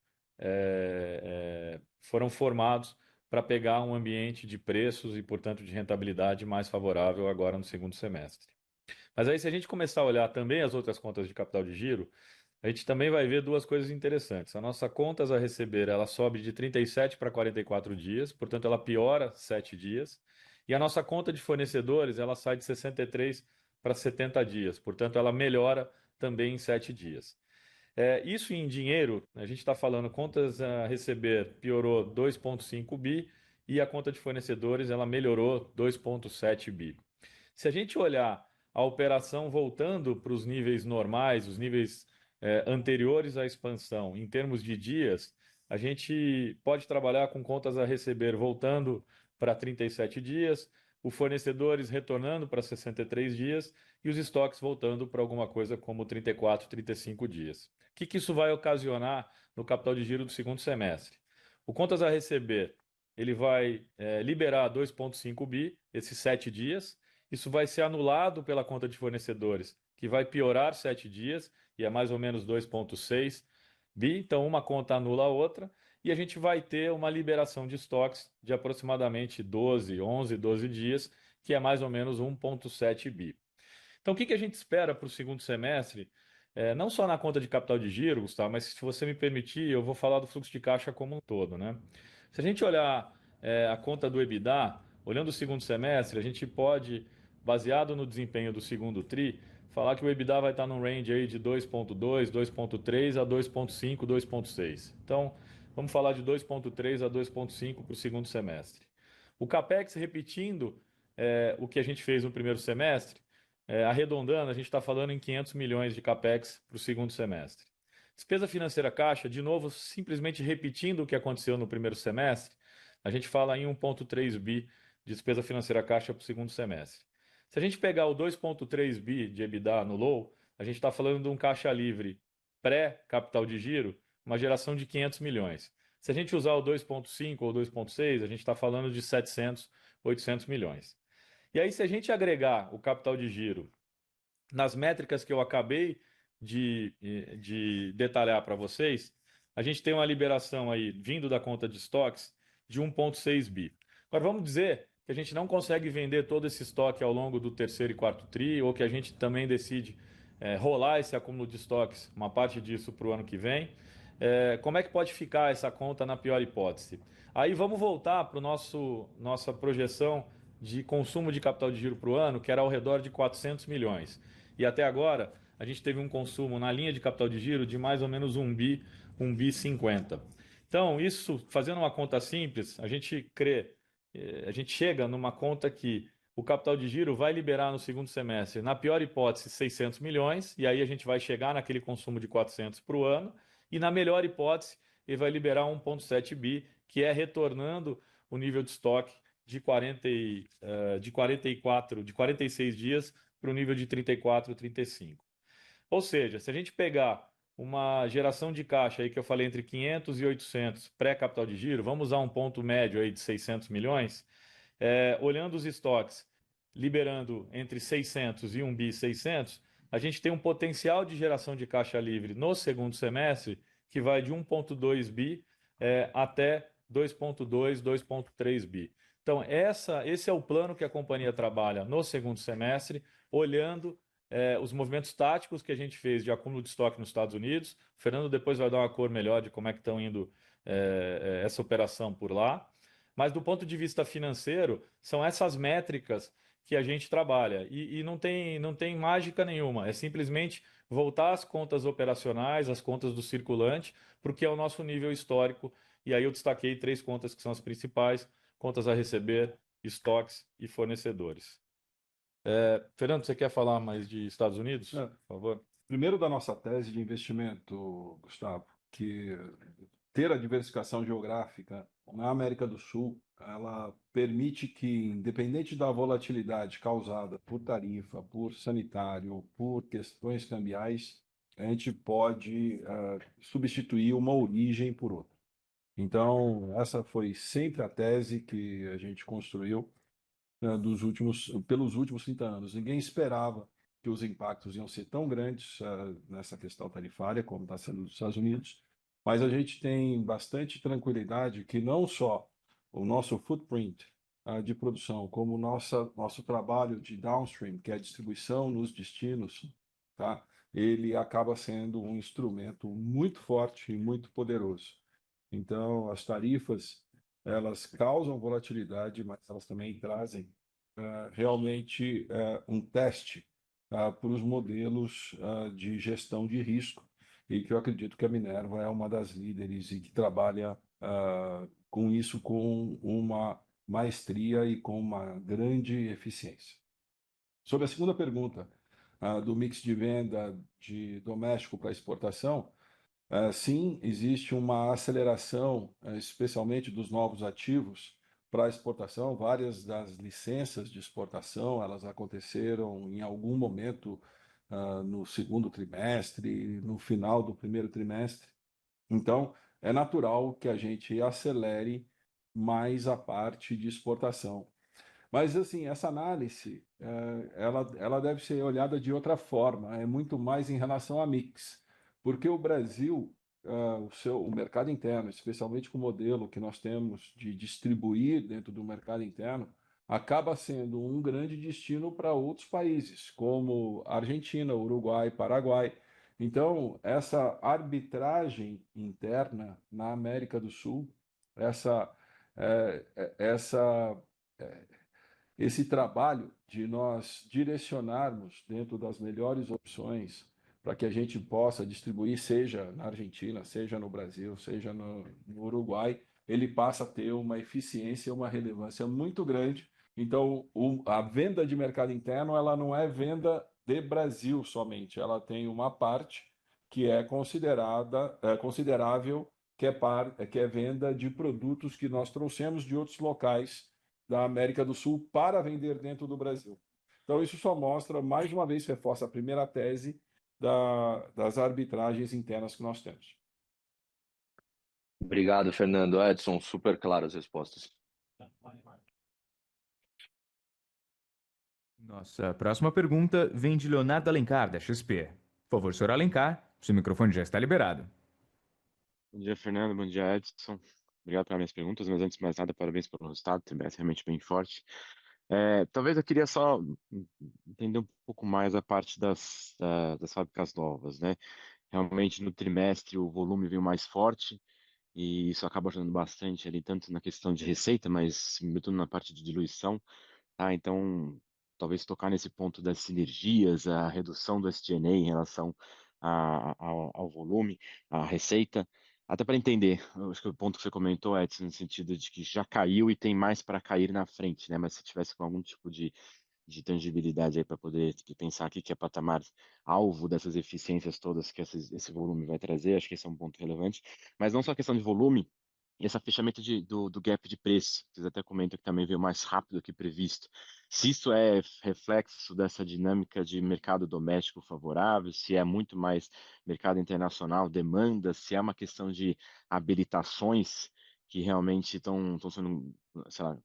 formados para pegar um ambiente de preços e, portanto, de rentabilidade mais favorável agora no segundo semestre. Mas aí, se a gente começar a olhar também as outras contas de capital de giro, a gente também vai ver duas coisas interessantes. A nossa contas a receber, ela sobe de 37 para 44 dias, portanto, ela piora 7 dias. E a nossa conta de fornecedores, ela sai de 63 para 70 dias, portanto, ela melhora também em 7 dias. Isso em dinheiro, a gente está falando contas a receber piorou 2,5 bi e a conta de fornecedores ela melhorou 2,7 bi. Se a gente olhar a operação voltando para os níveis normais, os níveis anteriores à expansão, em termos de dias, a gente pode trabalhar com contas a receber voltando para 37 dias, os fornecedores retornando para 63 dias e os estoques voltando para alguma coisa como 34, 35 dias. O que isso vai ocasionar no capital de giro do segundo semestre? O contas a receber, ele vai liberar 2,5 bi esses 7 dias. Isso vai ser anulado pela conta de fornecedores, que vai piorar 7 dias, e é mais ou menos 2,6 bi. Então, uma conta anula a outra, e a gente vai ter uma liberação de estoques de aproximadamente 12 dias, que é mais ou menos 1,7 bi. Então, o que a gente espera para o segundo semestre? Não só na conta de capital de giro, Gustavo, mas se você me permitir, eu vou falar do fluxo de caixa como um todo, né? Se a gente olhar a conta do EBITDA, olhando o segundo semestre, a gente pode, baseado no desempenho do segundo TRI, falar que o EBITDA vai estar num range aí de 2,2, 2,3 a 2,5, 2,6. Então, vamos falar de 2,3 a 2,5 para o segundo semestre. O CAPEX, repetindo o que a gente fez no primeiro semestre, arredondando, a gente está falando em 500 milhões de CAPEX para o segundo semestre. Despesa financeira caixa, de novo, simplesmente repetindo o que aconteceu no primeiro semestre, a gente fala em 1,3 bi de despesa financeira caixa para o segundo semestre. Se a gente pegar o 2,3 bi de EBITDA no low, a gente está falando de um caixa livre pré-capital de giro, uma geração de 500 milhões. Se a gente usar o 2,5 ou 2,6, a gente está falando de 700, 800 milhões. E aí, se a gente agregar o capital de giro nas métricas que eu acabei de detalhar para vocês, a gente tem uma liberação aí, vindo da conta de estoques, de 1,6 bi. Agora, vamos dizer que a gente não consegue vender todo esse estoque ao longo do terceiro e quarto TRI, ou que a gente também decide rolar esse acúmulo de estoques, uma parte disso para o ano que vem. Como é que pode ficar essa conta na pior hipótese? Aí vamos voltar para nossa projeção de consumo de capital de giro para o ano, que era ao redor de 400 milhões. E até agora, a gente teve um consumo na linha de capital de giro de mais ou menos 1 bi 50. Então, isso, fazendo uma conta simples, a gente chega numa conta que o capital de giro vai liberar no segundo semestre, na pior hipótese, 600 milhões, e aí a gente vai chegar naquele consumo de 400 para o ano, e na melhor hipótese, ele vai liberar 1,7 bi, que é retornando o nível de estoque de 46 dias para o nível de 34, 35. Ou seja, se a gente pegar uma geração de caixa aí que eu falei entre 500 e 800 pré-capital de giro, vamos usar um ponto médio aí de 600 milhões, olhando os estoques, liberando entre 600 e 1 bi 600, a gente tem um potencial de geração de caixa livre no segundo semestre que vai de 1,2 bi até 2,2, 2,3 bi. Então, esse é o plano que a companhia trabalha no segundo semestre, olhando os movimentos táticos que a gente fez de acúmulo de estoque nos Estados Unidos. O Fernando depois vai dar uma cor melhor de como é que estão indo essa operação por lá. Mas do ponto de vista financeiro, são essas métricas que a gente trabalha. E não tem mágica nenhuma, é simplesmente voltar às contas operacionais, às contas do circulante, para o que é o nosso nível histórico. E aí eu destaquei 3 contas que são as principais: contas a receber, estoques e fornecedores. Fernando, você quer falar mais de Estados Unidos, por favor? Primeiro da nossa tese de investimento, Gustavo, que ter a diversificação geográfica na América do Sul, ela permite que, independente da volatilidade causada por tarifa, por sanitário, por questões cambiais, a gente pode substituir uma origem por outra. Então, essa foi sempre a tese que a gente construiu pelos últimos 30 anos. Ninguém esperava que os impactos iam ser tão grandes nessa questão tarifária, como está sendo nos Estados Unidos, mas a gente tem bastante tranquilidade que não só o nosso footprint de produção, como o nosso trabalho de downstream, que é a distribuição nos destinos, tá? Ele acaba sendo um instrumento muito forte e muito poderoso. Então, as tarifas, elas causam volatilidade, mas elas também trazem realmente um teste para os modelos de gestão de risco, e que eu acredito que a Minerva é uma das líderes e que trabalha com isso com uma maestria e com uma grande eficiência. Sobre a segunda pergunta, do mix de venda de doméstico para exportação, sim, existe uma aceleração, especialmente dos novos ativos para exportação. Várias das licenças de exportação, elas aconteceram em algum momento no segundo trimestre, no final do primeiro trimestre. Então, é natural que a gente acelere mais a parte de exportação. Mas, assim, essa análise, ela deve ser olhada de outra forma, é muito mais em relação a mix, porque o Brasil, o mercado interno, especialmente com o modelo que nós temos de distribuir dentro do mercado interno, acaba sendo um grande destino para outros países, como Argentina, Uruguai, Paraguai. Então, essa arbitragem interna na América do Sul, essa, eh, essa esse trabalho de nós direcionarmos dentro das melhores opções para que a gente possa distribuir, seja na Argentina, seja no Brasil, seja no Uruguai, ele passa a ter uma eficiência, uma relevância muito grande. Então, a venda de mercado interno, ela não é venda de Brasil somente, ela tem uma parte que é considerável, que é venda de produtos que nós trouxemos de outros locais da América do Sul para vender dentro do Brasil. Então, isso só mostra, mais uma vez, reforça a primeira tese das arbitragens internas que nós temos. Obrigado, Fernando. Edson, super claras as respostas. Nossa próxima pergunta vem de Leonardo Alencar, da XP. Por favor, senhor Alencar, seu microfone já está liberado. Bom dia, Fernando. Bom dia, Edson. Obrigado pelas minhas perguntas, mas antes de mais nada, parabéns pelo resultado. O trimestre realmente bem forte. Talvez eu queria só entender um pouco mais a parte das fábricas novas, né? Realmente no trimestre o volume veio mais forte e isso acaba ajudando bastante ali, tanto na questão de receita, mas sobretudo na parte de diluição, tá? Então, talvez tocar nesse ponto das sinergias, a redução do SG&A em relação ao volume, à receita, até para entender, eu acho que o ponto que você comentou, Edson, no sentido de que já caiu e tem mais para cair na frente, né? Mas se tivesse com algum tipo de tangibilidade aí para poder pensar aqui que é patamar alvo dessas eficiências todas que esse volume vai trazer, acho que esse é um ponto relevante. Mas não só a questão de volume, esse fechamento do gap de preço, vocês até comentam que também veio mais rápido que previsto. Se isso é reflexo dessa dinâmica de mercado doméstico favorável, se é muito mais mercado internacional, demanda, se é uma questão de habilitações que realmente estão sendo, sei lá,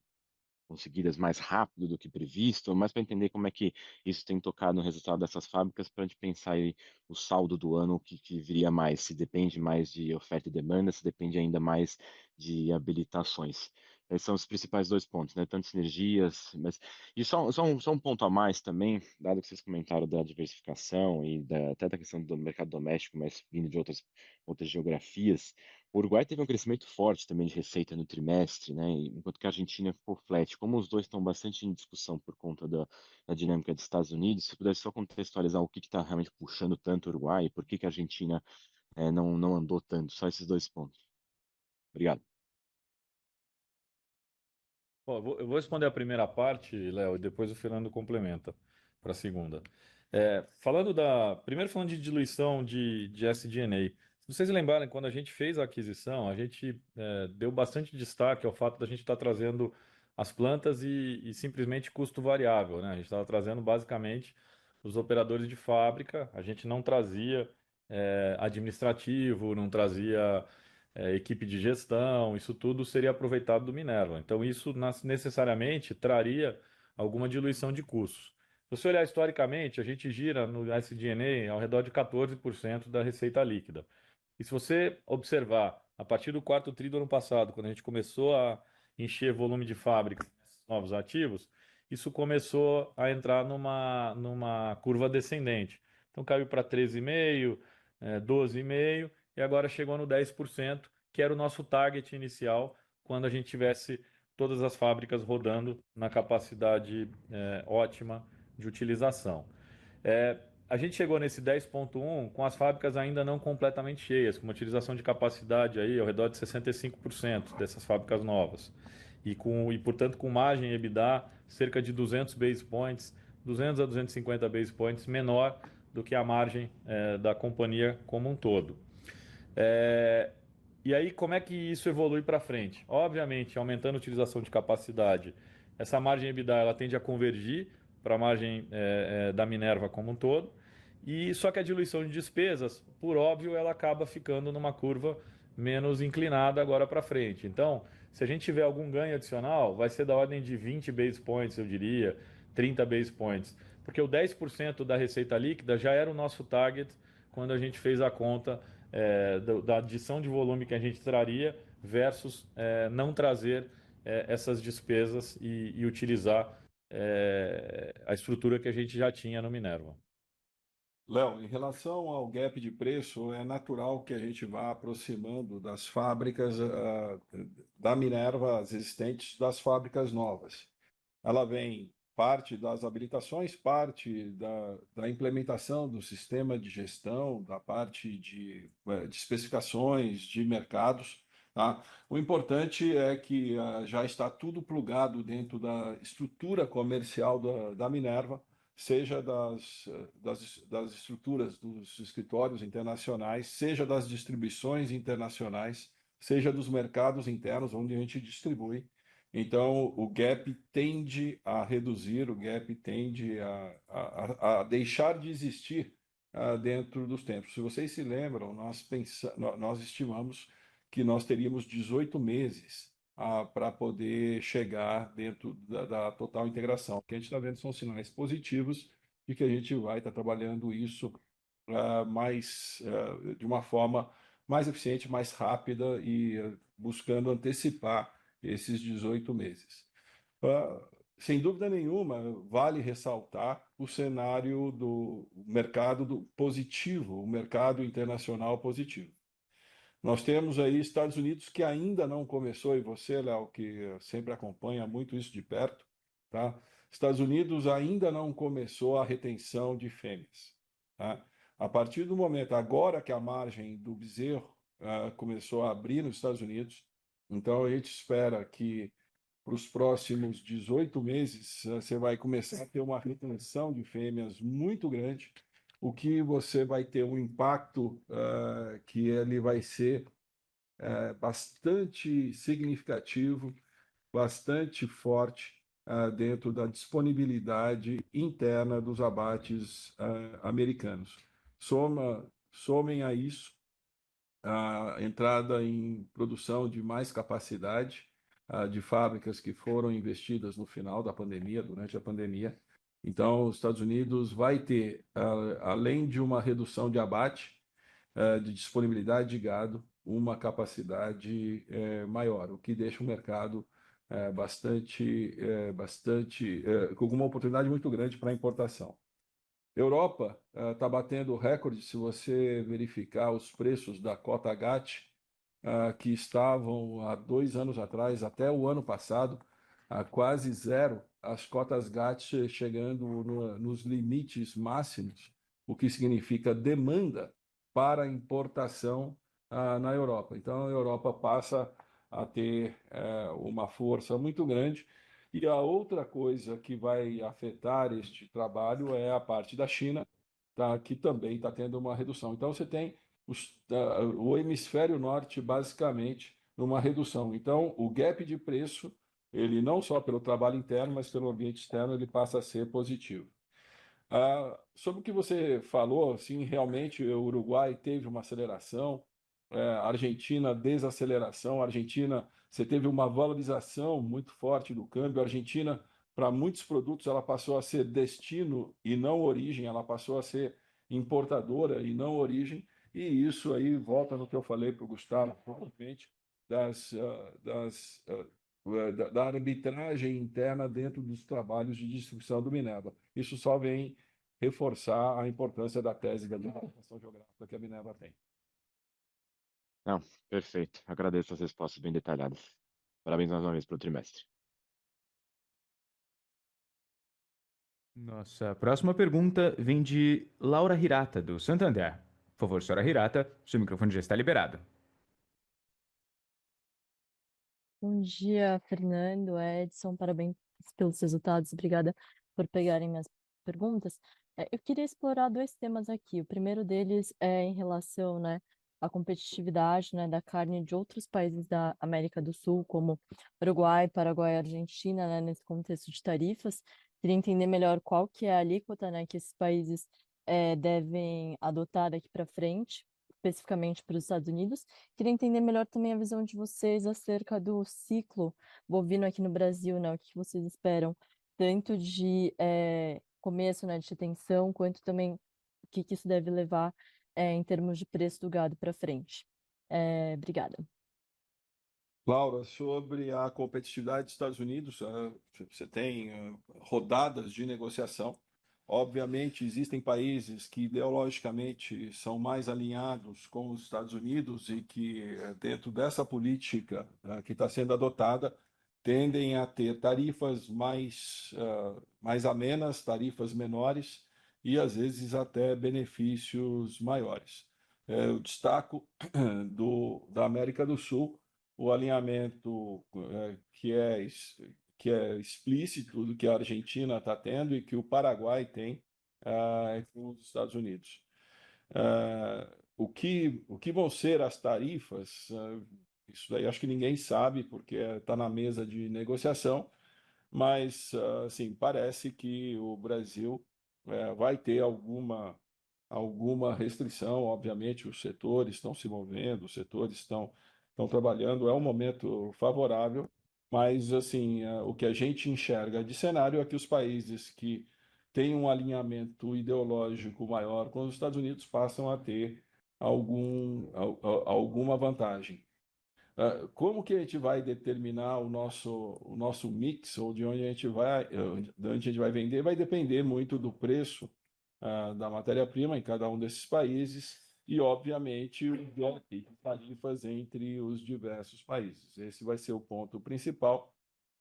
conseguidas mais rápido do que previsto, mas para entender como é que isso tem tocado no resultado dessas fábricas, para a gente pensar aí o saldo do ano, o que viria mais, se depende mais de oferta e demanda, se depende ainda mais de habilitações. Esses são os principais dois pontos, né? Tanto sinergias, mas... E só um ponto a mais também, dado que vocês comentaram da diversificação e até da questão do mercado doméstico, mas vindo de outras geografias, o Uruguai teve um crescimento forte também de receita no trimestre, né? Enquanto que a Argentina ficou flat. Como os dois estão bastante em discussão por conta da dinâmica dos Estados Unidos, se pudesse só contextualizar o que está realmente puxando tanto o Uruguai e por que a Argentina não andou tanto, só esses dois pontos. Obrigado. Bom, eu vou responder a primeira parte, Léo, e depois o Fernando complementa para a segunda. Primeiro falando de diluição de SG&A. Se vocês lembrarem, quando a gente fez a aquisição, a gente deu bastante destaque ao fato da gente estar trazendo as plantas e simplesmente custo variável, né? A gente estava trazendo basicamente os operadores de fábrica, a gente não trazia administrativo, não trazia equipe de gestão, isso tudo seria aproveitado do Minerva. Então, isso necessariamente traria alguma diluição de custos. Se você olhar historicamente, a gente gira no SG&A ao redor de 14% da receita líquida. E se você observar, a partir do quarto tri do ano passado, quando a gente começou a encher volume de fábrica, novos ativos, isso começou a entrar numa curva descendente. Então caiu para 13,5%, 12,5%, e agora chegou no 10%, que era o nosso target inicial, quando a gente tivesse todas as fábricas rodando na capacidade ótima de utilização. A gente chegou nesse 10,1 com as fábricas ainda não completamente cheias, com uma utilização de capacidade aí ao redor de 65% dessas fábricas novas. Portanto, com margem EBITDA cerca de 200 basis points, 200 a 250 basis points menor do que a margem da companhia como um todo. E aí, como é que isso evolui para frente? Obviamente, aumentando a utilização de capacidade, essa margem EBITDA ela tende a convergir para a margem da Minerva como um todo. E só que a diluição de despesas, por óbvio, ela acaba ficando numa curva menos inclinada agora para frente. Então, se a gente tiver algum ganho adicional, vai ser da ordem de 20 basis points, eu diria, 30 basis points. Porque o 10% da receita líquida já era o nosso target quando a gente fez a conta da adição de volume que a gente traria versus não trazer essas despesas e utilizar a estrutura que a gente já tinha no Minerva. Léo, em relação ao gap de preço, é natural que a gente vá aproximando das fábricas da Minerva as existentes das fábricas novas. Ela vem parte das habilitações, parte da implementação do sistema de gestão, da parte de especificações de mercados. Tá? O importante é que já está tudo plugado dentro da estrutura comercial da Minerva, seja das estruturas dos escritórios internacionais, seja das distribuições internacionais, seja dos mercados internos onde a gente distribui. Então, o gap tende a reduzir, o gap tende a deixar de existir dentro dos tempos. Se vocês se lembram, nós estimamos que nós teríamos 18 meses para poder chegar dentro da total integração. O que a gente está vendo são sinais positivos de que a gente vai estar trabalhando isso de uma forma mais eficiente, mais rápida e buscando antecipar esses 18 meses. Sem dúvida nenhuma, vale ressaltar o cenário do mercado positivo, o mercado internacional positivo. Nós temos aí Estados Unidos que ainda não começou, e você, Léo, que sempre acompanha muito isso de perto, tá? Estados Unidos ainda não começou a retenção de fêmeas, tá? A partir do momento, agora que a margem do bezerro começou a abrir nos Estados Unidos, então a gente espera que para os próximos 18 meses você vai começar a ter uma retenção de fêmeas muito grande, o que você vai ter um impacto que ele vai ser bastante significativo, bastante forte dentro da disponibilidade interna dos abates americanos. Somem a isso a entrada em produção de mais capacidade de fábricas que foram investidas no final da pandemia, durante a pandemia. Então, os Estados Unidos vai ter, além de uma redução de abate, de disponibilidade de gado, uma capacidade maior, o que deixa o mercado com uma oportunidade muito grande para importação. Europa está batendo recorde, se você verificar os preços da cota GATT, que estavam há 2 anos atrás, até o ano passado, a quase zero, as cotas GATT chegando nos limites máximos, o que significa demanda para importação na Europa. Então, a Europa passa a ter uma força muito grande. E a outra coisa que vai afetar este trabalho é a parte da China, tá, que também está tendo uma redução. Então, você tem o hemisfério norte, basicamente, numa redução. Então, o gap de preço, ele não só pelo trabalho interno, mas pelo ambiente externo, ele passa a ser positivo. Sobre o que você falou, assim, realmente o Uruguai teve uma aceleração, a Argentina desaceleração, a Argentina você teve uma valorização muito forte do câmbio, a Argentina para muitos produtos ela passou a ser destino e não origem, ela passou a ser importadora e não origem, e isso aí volta no que eu falei para o Gustavo, provavelmente, da arbitragem interna dentro dos trabalhos de distribuição do Minerva. Isso só vem reforçar a importância da tese da localização geográfica que a Minerva tem. Não, perfeito. Agradeço as respostas bem detalhadas. Parabéns mais uma vez pelo trimestre. Nossa próxima pergunta vem de Laura Hirata, do Santander. Por favor, senhora Hirata, seu microfone já está liberado. Bom dia, Fernando, Edson, parabéns pelos resultados, obrigada por pegarem minhas perguntas. Eu queria explorar dois temas aqui. O primeiro deles é em relação, né, à competitividade, né, da carne de outros países da América do Sul, como Uruguai, Paraguai e Argentina, né, nesse contexto de tarifas. Queria entender melhor qual que é a alíquota, né, que esses países devem adotar daqui para frente, especificamente para os Estados Unidos. Queria entender melhor também a visão de vocês acerca do ciclo bovino aqui no Brasil, né? O que vocês esperam, tanto de começo, né, de retenção, quanto também o que isso deve levar em termos de preço do gado para frente. Obrigada. Laura, sobre a competitividade dos Estados Unidos, você tem rodadas de negociação. Obviamente, existem países que ideologicamente são mais alinhados com os Estados Unidos e que, dentro dessa política que está sendo adotada, tendem a ter tarifas mais amenas, tarifas menores e, às vezes, até benefícios maiores. Eu destaco da América do Sul o alinhamento que é explícito do que a Argentina está tendo e que o Paraguai tem com os Estados Unidos. O que vão ser as tarifas, isso daí acho que ninguém sabe, porque está na mesa de negociação, mas assim, parece que o Brasil vai ter alguma restrição. Obviamente, os setores estão se movendo, os setores estão trabalhando, é um momento favorável, mas assim, o que a gente enxerga de cenário é que os países que têm um alinhamento ideológico maior com os Estados Unidos passam a ter alguma vantagem. Como que a gente vai determinar o nosso mix, ou de onde a gente vai vender, vai depender muito do preço da matéria-prima em cada um desses países e, obviamente, o gap de tarifas entre os diversos países. Esse vai ser o ponto principal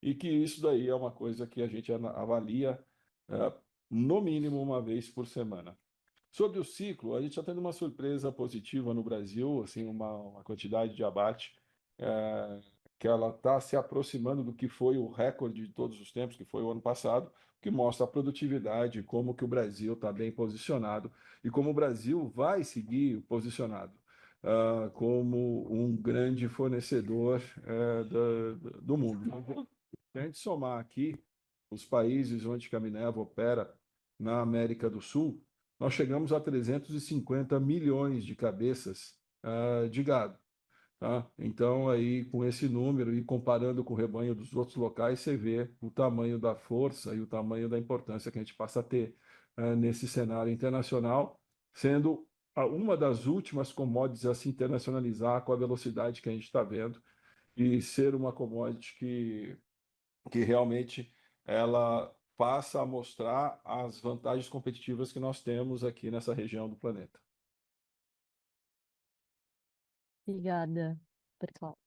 e que isso daí é uma coisa que a gente avalia no mínimo uma vez por semana. Sobre o ciclo, a gente está tendo uma surpresa positiva no Brasil, assim, uma quantidade de abate eh, que ela está se aproximando do que foi o recorde de todos os tempos, que foi o ano passado, que mostra a produtividade, como que o Brasil está bem posicionado e como o Brasil vai seguir posicionado como um grande fornecedor do mundo. Se a gente somar aqui os países onde a Minerva opera na América do Sul, nós chegamos a 350 milhões de cabeças de gado. Tá? Então, aí, com esse número e comparando com o rebanho dos outros locais, você vê o tamanho da força e o tamanho da importância que a gente passa a ter nesse cenário internacional, sendo uma das últimas commodities a se internacionalizar com a velocidade que a gente está vendo e ser uma commodity que realmente ela passa a mostrar as vantagens competitivas que nós temos aqui nessa região do planeta. Obrigada, pessoal.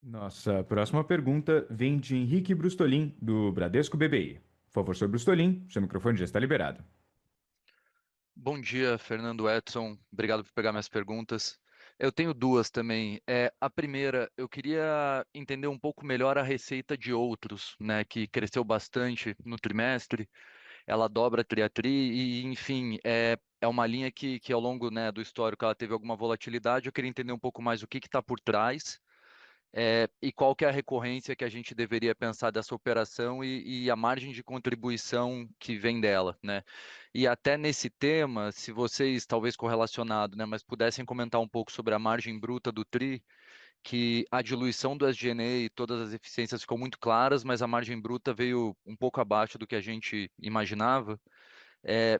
Nossa próxima pergunta vem de Henrique Brustolin, do Bradesco BBI. Por favor, Sr. Brustolin, seu microfone já está liberado. Bom dia, Fernando Edson. Obrigado por pegar minhas perguntas. Eu tenho duas também. A primeira, eu queria entender um pouco melhor a receita de outros, né, que cresceu bastante no trimestre. Ela dobra tri a tri e, enfim, é uma linha que ao longo, né, do histórico ela teve alguma volatilidade. Eu queria entender um pouco mais o que está por trás. E qual que é a recorrência que a gente deveria pensar dessa operação e a margem de contribuição que vem dela, né? E até nesse tema, se vocês, talvez correlacionado, né, mas pudessem comentar um pouco sobre a margem bruta do TRI, que a diluição do SG&A e todas as eficiências ficou muito claras, mas a margem bruta veio um pouco abaixo do que a gente imaginava.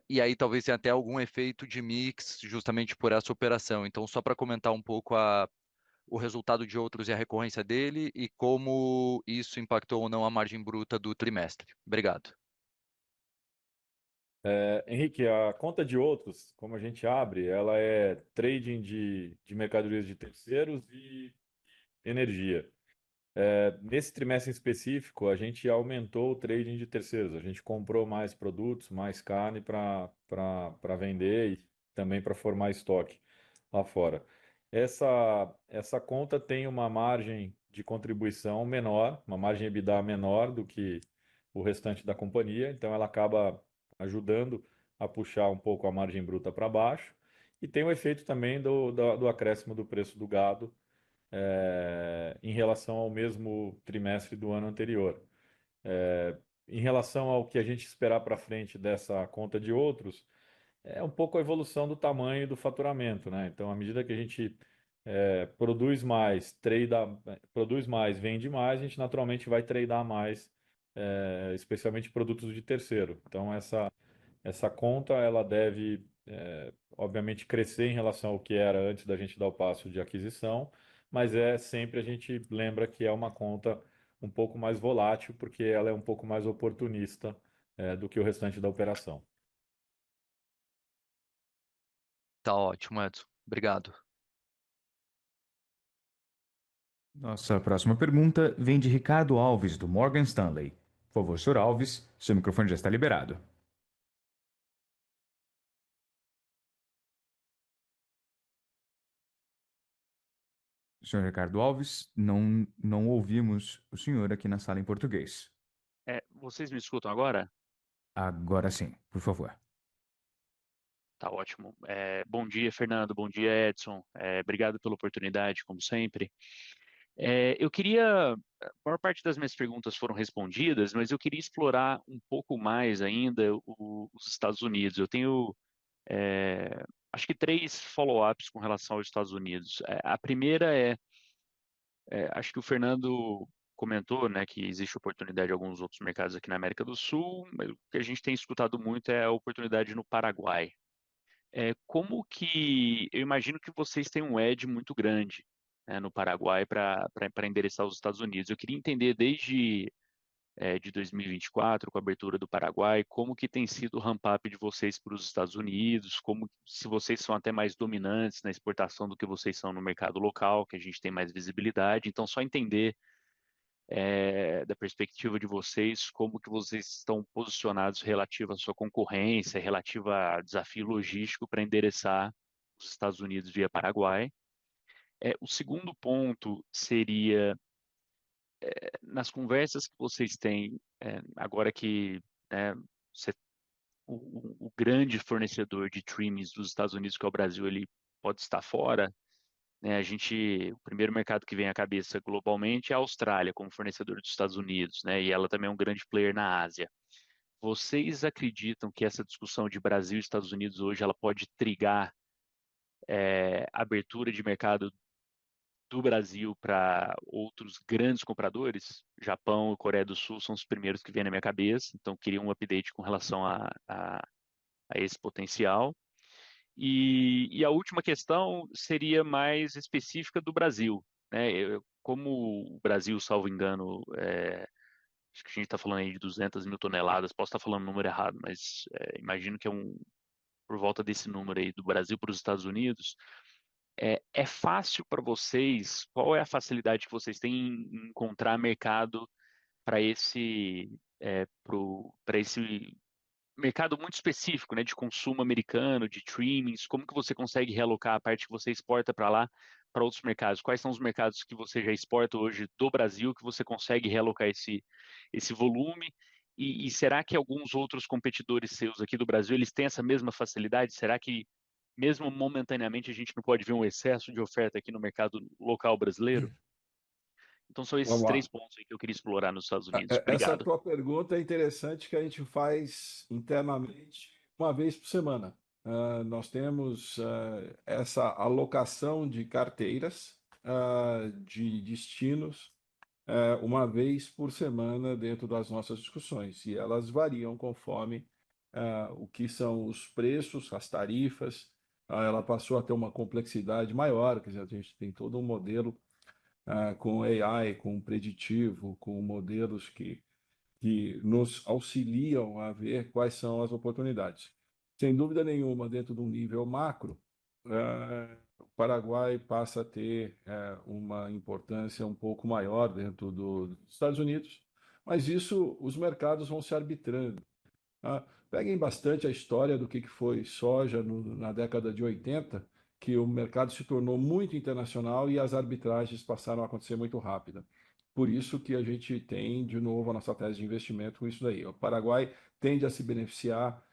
E aí talvez tenha até algum efeito de mix justamente por essa operação. Então, só para comentar um pouco o resultado de outros e a recorrência dele e como isso impactou ou não a margem bruta do trimestre. Obrigado. Henrique, a conta de outros, como a gente abre, ela é trading de mercadorias de terceiros e energia. Nesse trimestre em específico, a gente aumentou o trading de terceiros. A gente comprou mais produtos, mais carne para vender e também para formar estoque lá fora. Essa conta tem uma margem de contribuição menor, uma margem EBITDA menor do que o restante da companhia, então ela acaba ajudando a puxar um pouco a margem bruta para baixo. E tem o efeito também do acréscimo do preço do gado em relação ao mesmo trimestre do ano anterior. Em relação ao que a gente esperar para frente dessa conta de outros, é um pouco a evolução do tamanho do faturamento, né? Então, à medida que a gente produz mais, vende mais, a gente naturalmente vai tradar mais, especialmente produtos de terceiro. Então, essa conta ela deve, obviamente, crescer em relação ao que era antes da gente dar o passo de aquisição, mas sempre a gente lembra que é uma conta um pouco mais volátil, porque ela é um pouco mais oportunista, do que o restante da operação. Tá ótimo, Edson. Obrigado. Nossa próxima pergunta vem de Ricardo Alves, do Morgan Stanley. Por favor, Sr. Alves, seu microfone já está liberado. Senhor Ricardo Alves, não ouvimos o senhor aqui na sala em português. Vocês me escutam agora? Agora sim, por favor. Tá ótimo. Bom dia, Fernando. Bom dia, Edson. Obrigado pela oportunidade, como sempre. Eu queria. A maior parte das minhas perguntas foram respondidas, mas eu queria explorar um pouco mais ainda os Estados Unidos. Eu tenho, acho que três follow-ups com relação aos Estados Unidos. A primeira acho que o Fernando comentou, né, que existe oportunidade em alguns outros mercados aqui na América do Sul, mas o que a gente tem escutado muito é a oportunidade no Paraguai. Como que eu imagino que vocês têm um edge muito grande, né, no Paraguai para endereçar os Estados Unidos. Eu queria entender desde de 2024, com a abertura do Paraguai, como que tem sido o ramp-up de vocês para os Estados Unidos, como se vocês são até mais dominantes na exportação do que vocês são no mercado local, que a gente tem mais visibilidade. Então, só entender da perspectiva de vocês, como que vocês estão posicionados relativo à sua concorrência, relativo a desafio logístico para endereçar os Estados Unidos via Paraguai. O segundo ponto seria nas conversas que vocês têm, agora que o grande fornecedor de trimmings dos Estados Unidos, que é o Brasil, ele pode estar fora, né? O primeiro mercado que vem à cabeça globalmente é a Austrália, como fornecedor dos Estados Unidos, né? E ela também é um grande player na Ásia. Vocês acreditam que essa discussão de Brasil e Estados Unidos hoje ela pode trigar abertura de mercado do Brasil para outros grandes compradores? Japão e Coreia do Sul são os primeiros que vêm na minha cabeça, então queria um update com relação a esse potencial. E a última questão seria mais específica do Brasil, né? Como o Brasil, salvo engano, acho que a gente está falando aí de 200 mil toneladas, posso estar falando o número errado, mas imagino que é por volta desse número aí do Brasil para os Estados Unidos. É fácil para vocês? Qual é a facilidade que vocês têm em encontrar mercado para para esse mercado muito específico, né, de consumo americano, de trimmings? Como que você consegue realocar a parte que você exporta para lá para outros mercados? Quais são os mercados que você já exporta hoje do Brasil que você consegue realocar esse volume? E será que alguns outros competidores seus aqui do Brasil eles têm essa mesma facilidade? Será que mesmo momentaneamente a gente não pode ver um excesso de oferta aqui no mercado local brasileiro? Então são esses Vamos lá. três pontos aí que eu queria explorar nos Estados Unidos. Essa Obrigado. tua pergunta é interessante, que a gente faz internamente uma vez por semana. Nós temos essa alocação de carteiras de destinos uma vez por semana dentro das nossas discussões, e elas variam conforme o que são os preços, as tarifas. Ela passou a ter uma complexidade maior, quer dizer, a gente tem todo um modelo com AI, com preditivo, com modelos que nos auxiliam a ver quais são as oportunidades. Sem dúvida nenhuma, dentro de um nível macro, o Paraguai passa a ter uma importância um pouco maior dentro dos Estados Unidos, mas isso os mercados vão se arbitrando. Peguem bastante a história do que foi soja na década de 80, que o mercado se tornou muito internacional e as arbitragens passaram a acontecer muito rápida. Por isso que a gente tem, de novo, a nossa tese de investimento com isso daí. O Paraguai tende a se beneficiar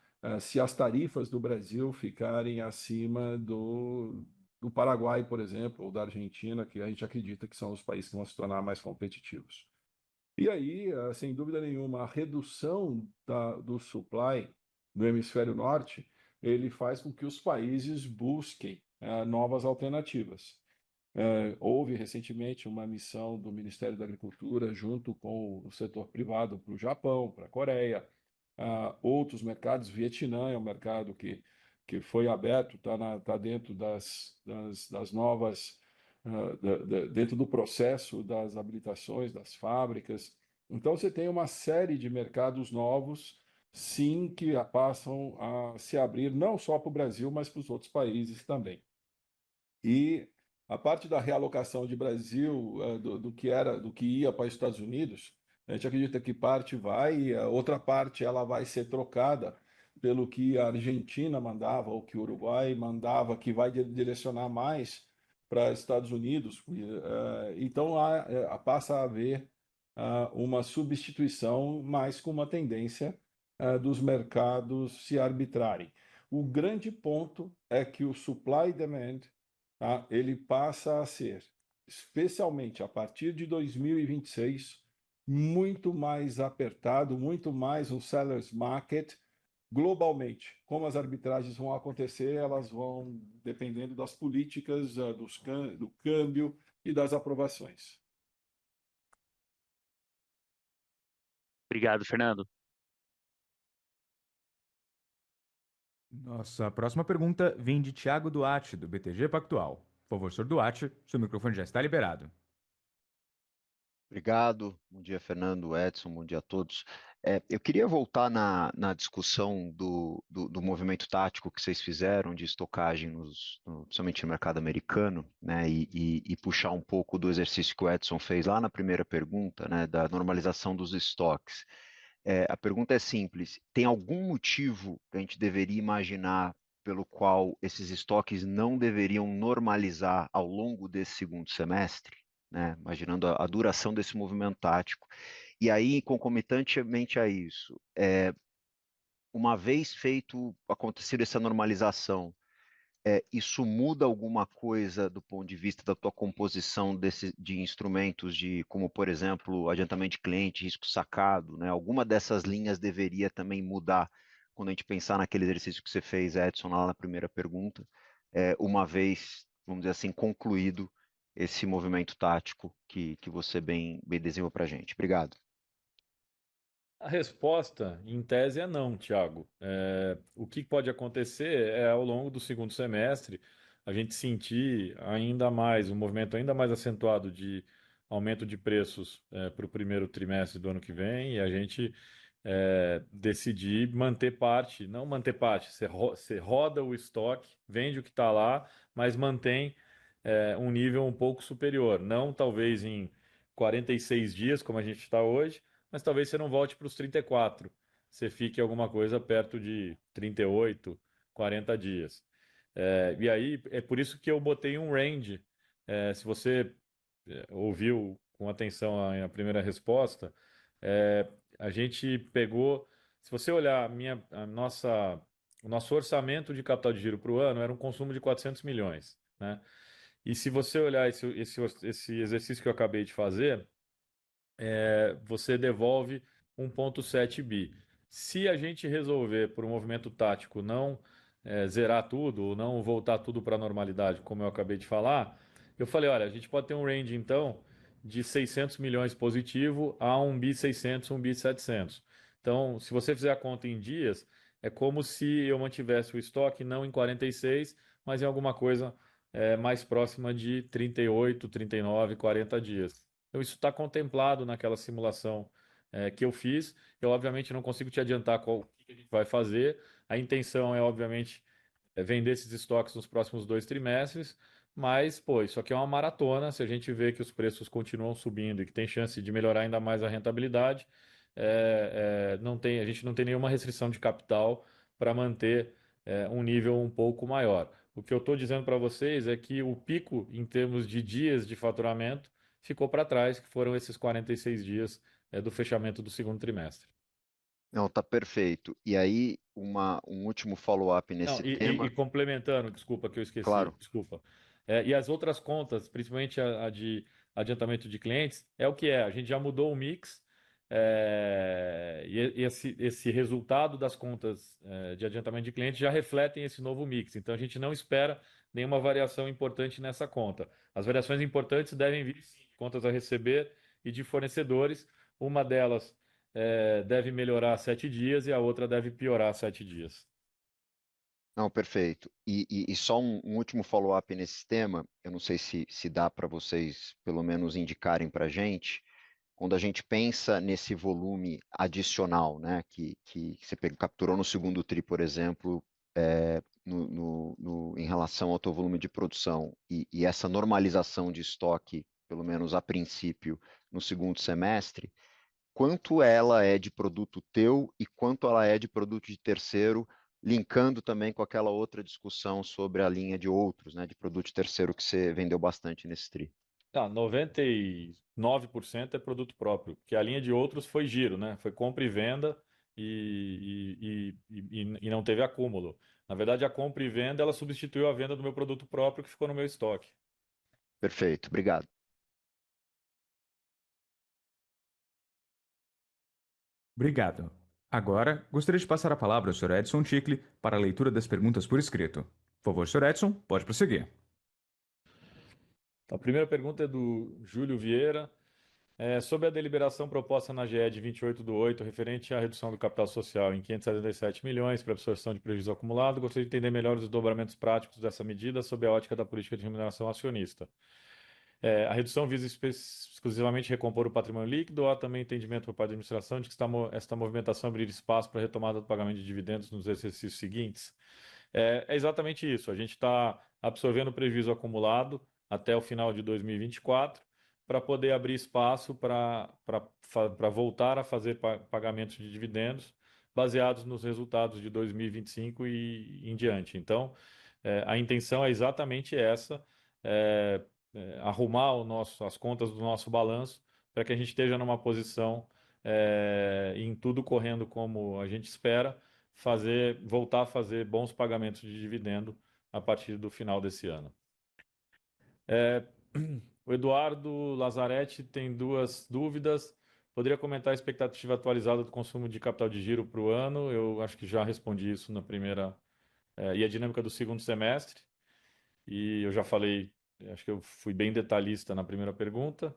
se as tarifas do Brasil ficarem acima do Paraguai, por exemplo, ou da Argentina, que a gente acredita que são os países que vão se tornar mais competitivos. E aí, sem dúvida nenhuma, a redução do supply no hemisfério norte, ele faz com que os países busquem novas alternativas. Houve recentemente uma missão do Ministério da Agricultura junto com o setor privado para o Japão, para a Coreia, outros mercados. Vietnã é um mercado que foi aberto, está dentro das novas, dentro do processo das habilitações das fábricas. Então, você tem uma série de mercados novos, sim, que passam a se abrir não só para o Brasil, mas para os outros países também. E a parte da realocação de Brasil, do que ia para os Estados Unidos, a gente acredita que parte vai, e a outra parte ela vai ser trocada pelo que a Argentina mandava, ou que o Uruguai mandava, que vai direcionar mais para Estados Unidos. Então, passa a haver uma substituição, mais com uma tendência dos mercados se arbitrarem. O grande ponto é que o supply demand, ele passa a ser, especialmente a partir de 2026, muito mais apertado, muito mais um seller's market globalmente. Como as arbitragens vão acontecer, elas vão dependendo das políticas, do câmbio e das aprovações. Obrigado, Fernando. Nossa próxima pergunta vem de Thiago Duarte, do BTG Pactual. Por favor, senhor Duarte, seu microfone já está liberado. Obrigado. Bom dia, Fernando, Edson, bom dia a todos. Eu queria voltar na discussão do movimento tático que vocês fizeram de estocagem, principalmente no mercado americano, né, e puxar um pouco do exercício que o Edson fez lá na primeira pergunta, né, da normalização dos estoques. A pergunta é simples: tem algum motivo que a gente deveria imaginar pelo qual esses estoques não deveriam normalizar ao longo desse segundo semestre? Né, imaginando a duração desse movimento tático. E aí, concomitantemente a isso, uma vez acontecido essa normalização, isso muda alguma coisa do ponto de vista da tua composição de instrumentos como, por exemplo, adiantamento de cliente, risco sacado, né? Alguma dessas linhas deveria também mudar quando a gente pensar naquele exercício que você fez, Edson, lá na primeira pergunta, uma vez, vamos dizer assim, concluído esse movimento tático que você bem desenhou para a gente. Obrigado. A resposta, em tese, é não, Thiago. O que pode acontecer é, ao longo do segundo semestre, a gente sentir ainda mais, um movimento ainda mais acentuado de aumento de preços para o primeiro trimestre do ano que vem, e a gente decidir manter parte, não manter parte, você roda o estoque, vende o que está lá, mas mantém um nível um pouco superior. Não talvez em 46 dias, como a gente está hoje, mas talvez você não volte para os 34. Você fique alguma coisa perto de 38, 40 dias. E aí, é por isso que eu botei um range. Se você ouviu com atenção a primeira resposta, é, a gente pegou. Se você olhar o nosso orçamento de capital de giro para o ano, era um consumo de 400 milhões, né? E se você olhar esse exercício que eu acabei de fazer, você devolve 1,7 bi. Se a gente resolver, por um movimento tático, não zerar tudo, ou não voltar tudo para a normalidade, como eu acabei de falar, eu falei, olha, a gente pode ter um range, então, de 600 milhões positivo a 1 bi 600, 1 bi 700. Então, se você fizer a conta em dias, é como se eu mantivesse o estoque não em 46, mas em alguma coisa mais próxima de 38, 39, 40 dias. Então, isso está contemplado naquela simulação que eu fiz. Eu, obviamente, não consigo te adiantar o que a gente vai fazer. A intenção é, obviamente, vender esses estoques nos próximos 2 trimestres, mas, pô, isso aqui é uma maratona. Se a gente vê que os preços continuam subindo e que tem chance de melhorar ainda mais a rentabilidade, a gente não tem nenhuma restrição de capital para manter um nível um pouco maior. O que eu estou dizendo para vocês é que o pico em termos de dias de faturamento ficou para trás, que foram esses 46 dias do fechamento do segundo trimestre. Não, tá perfeito. E aí, um último follow-up Não, nesse e tema, complementando, desculpa que eu esqueci, claro. desculpa. E as outras contas, principalmente a de adiantamento de clientes, é o que é. A gente já mudou o mix, e esse resultado das contas de adiantamento de clientes já refletem esse novo mix. Então a gente não espera nenhuma variação importante nessa conta. As variações importantes devem vir sim, de contas a receber e de fornecedores. Uma delas deve melhorar 7 dias e a outra deve piorar 7 dias. Não, perfeito. E só um último follow-up nesse tema, eu não sei se dá para vocês pelo menos indicarem para a gente, quando a gente pensa nesse volume adicional, né, que você capturou no segundo TRI, por exemplo, em relação ao teu volume de produção e essa normalização de estoque, pelo menos a princípio, no segundo semestre, quanto ela é de produto teu e quanto ela é de produto de terceiro, linkando também com aquela outra discussão sobre a linha de outros, né, de produto de terceiro que você vendeu bastante nesse TRI. 99% é produto próprio, porque a linha de outros foi giro, né? Foi compra e venda e não teve acúmulo. Na verdade, a compra e venda ela substituiu a venda do meu produto próprio que ficou no meu estoque. Perfeito, obrigado. Obrigado. Agora, gostaria de passar a palavra ao Sr. Edson Ticle para a leitura das perguntas por escrito. Por favor, Sr. Edson, pode prosseguir. Então, a primeira pergunta é do Júlio Vieira. Sobre a deliberação proposta na GE de 28/8, referente à redução do capital social em 577 milhões para absorção de prejuízo acumulado, gostaria de entender melhor os desdobramentos práticos dessa medida sob a ótica da política de remuneração acionista. A redução visa exclusivamente recompor o patrimônio líquido ou há também entendimento por parte da administração de que esta movimentação abrir espaço para a retomada do pagamento de dividendos nos exercícios seguintes? É exatamente isso. A gente está absorvendo o prejuízo acumulado até o final de 2024 para poder abrir espaço para voltar a fazer pagamentos de dividendos baseados nos resultados de 2025 e em diante. Então, a intenção é exatamente essa, arrumar as contas do nosso balanço para que a gente esteja numa posição, em tudo correndo como a gente espera, voltar a fazer bons pagamentos de dividendo a partir do final desse ano. O Eduardo Lazzaretti tem duas dúvidas. Poderia comentar a expectativa atualizada do consumo de capital de giro para o ano? Eu acho que já respondi isso na primeira, e a dinâmica do segundo semestre. E eu já falei, acho que eu fui bem detalhista na primeira pergunta.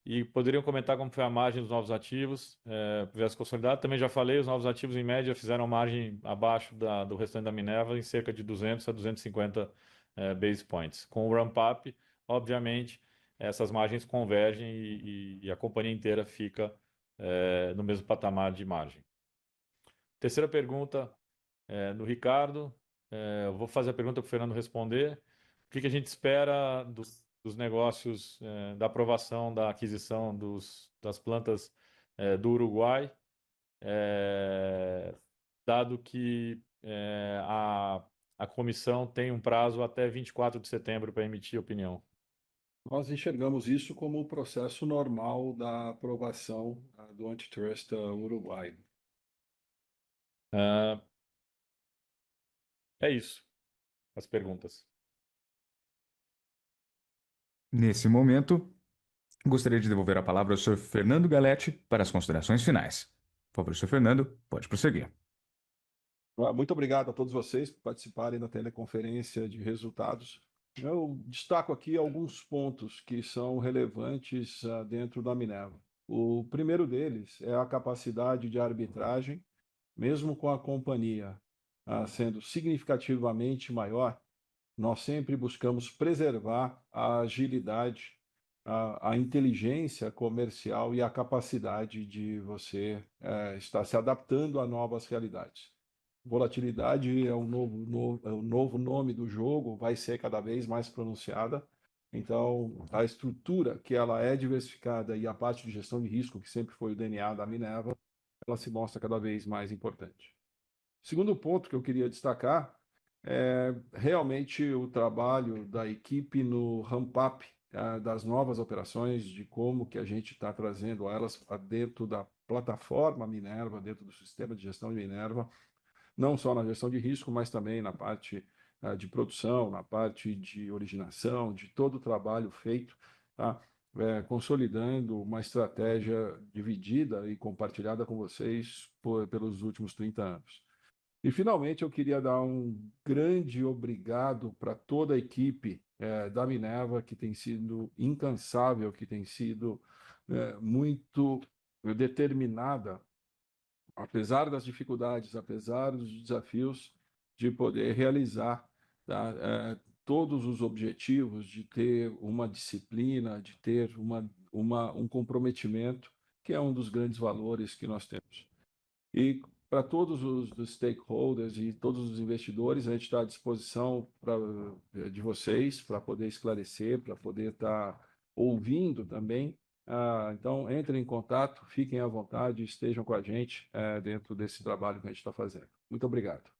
E poderiam comentar como foi a margem dos novos ativos, versus consolidado. Também já falei, os novos ativos em média fizeram margem abaixo do restante da Minerva em cerca de 200 a 250 base points. Com o ramp-up, obviamente, essas margens convergem e a companhia inteira fica no mesmo patamar de margem. Terceira pergunta, do Ricardo. Eu vou fazer a pergunta para o Fernando responder. O que a gente espera dos negócios, da aprovação da aquisição das plantas do Uruguai, dado que a comissão tem um prazo até 24 de setembro para emitir opinião? Nós enxergamos isso como o processo normal da aprovação do antitrust Uruguai. É isso, as perguntas. Nesse momento, gostaria de devolver a palavra ao Sr. Fernando Galletti para as considerações finais. Por favor, Sr. Fernando, pode prosseguir. Muito obrigado a todos vocês por participarem da teleconferência de resultados. Eu destaco aqui alguns pontos que são relevantes dentro da Minerva. O primeiro deles é a capacidade de arbitragem, mesmo com a companhia sendo significativamente maior, nós sempre buscamos preservar a agilidade, a inteligência comercial e a capacidade de você estar se adaptando a novas realidades. Volatilidade é o novo nome do jogo, vai ser cada vez mais pronunciada. Então, a estrutura, que ela é diversificada, e a parte de gestão de risco, que sempre foi o DNA da Minerva, ela se mostra cada vez mais importante. Segundo ponto que eu queria destacar é realmente o trabalho da equipe no ramp-up das novas operações, de como que a gente está trazendo elas dentro da plataforma Minerva, dentro do sistema de gestão de Minerva, não só na gestão de risco, mas também na parte de produção, na parte de originação, de todo o trabalho feito, tá? Consolidando uma estratégia dividida e compartilhada com vocês pelos últimos 30 anos. E, finalmente, eu queria dar um grande obrigado para toda a equipe da Minerva, que tem sido incansável, que tem sido muito determinada, apesar das dificuldades, apesar dos desafios, de poder realizar todos os objetivos, de ter uma disciplina, de ter um comprometimento, que é um dos grandes valores que nós temos. E para todos os stakeholders e todos os investidores, a gente está à disposição de vocês para poder esclarecer, para poder estar ouvindo também. Então, entrem em contato, fiquem à vontade, estejam com a gente dentro desse trabalho que a gente está fazendo. Muito obrigado.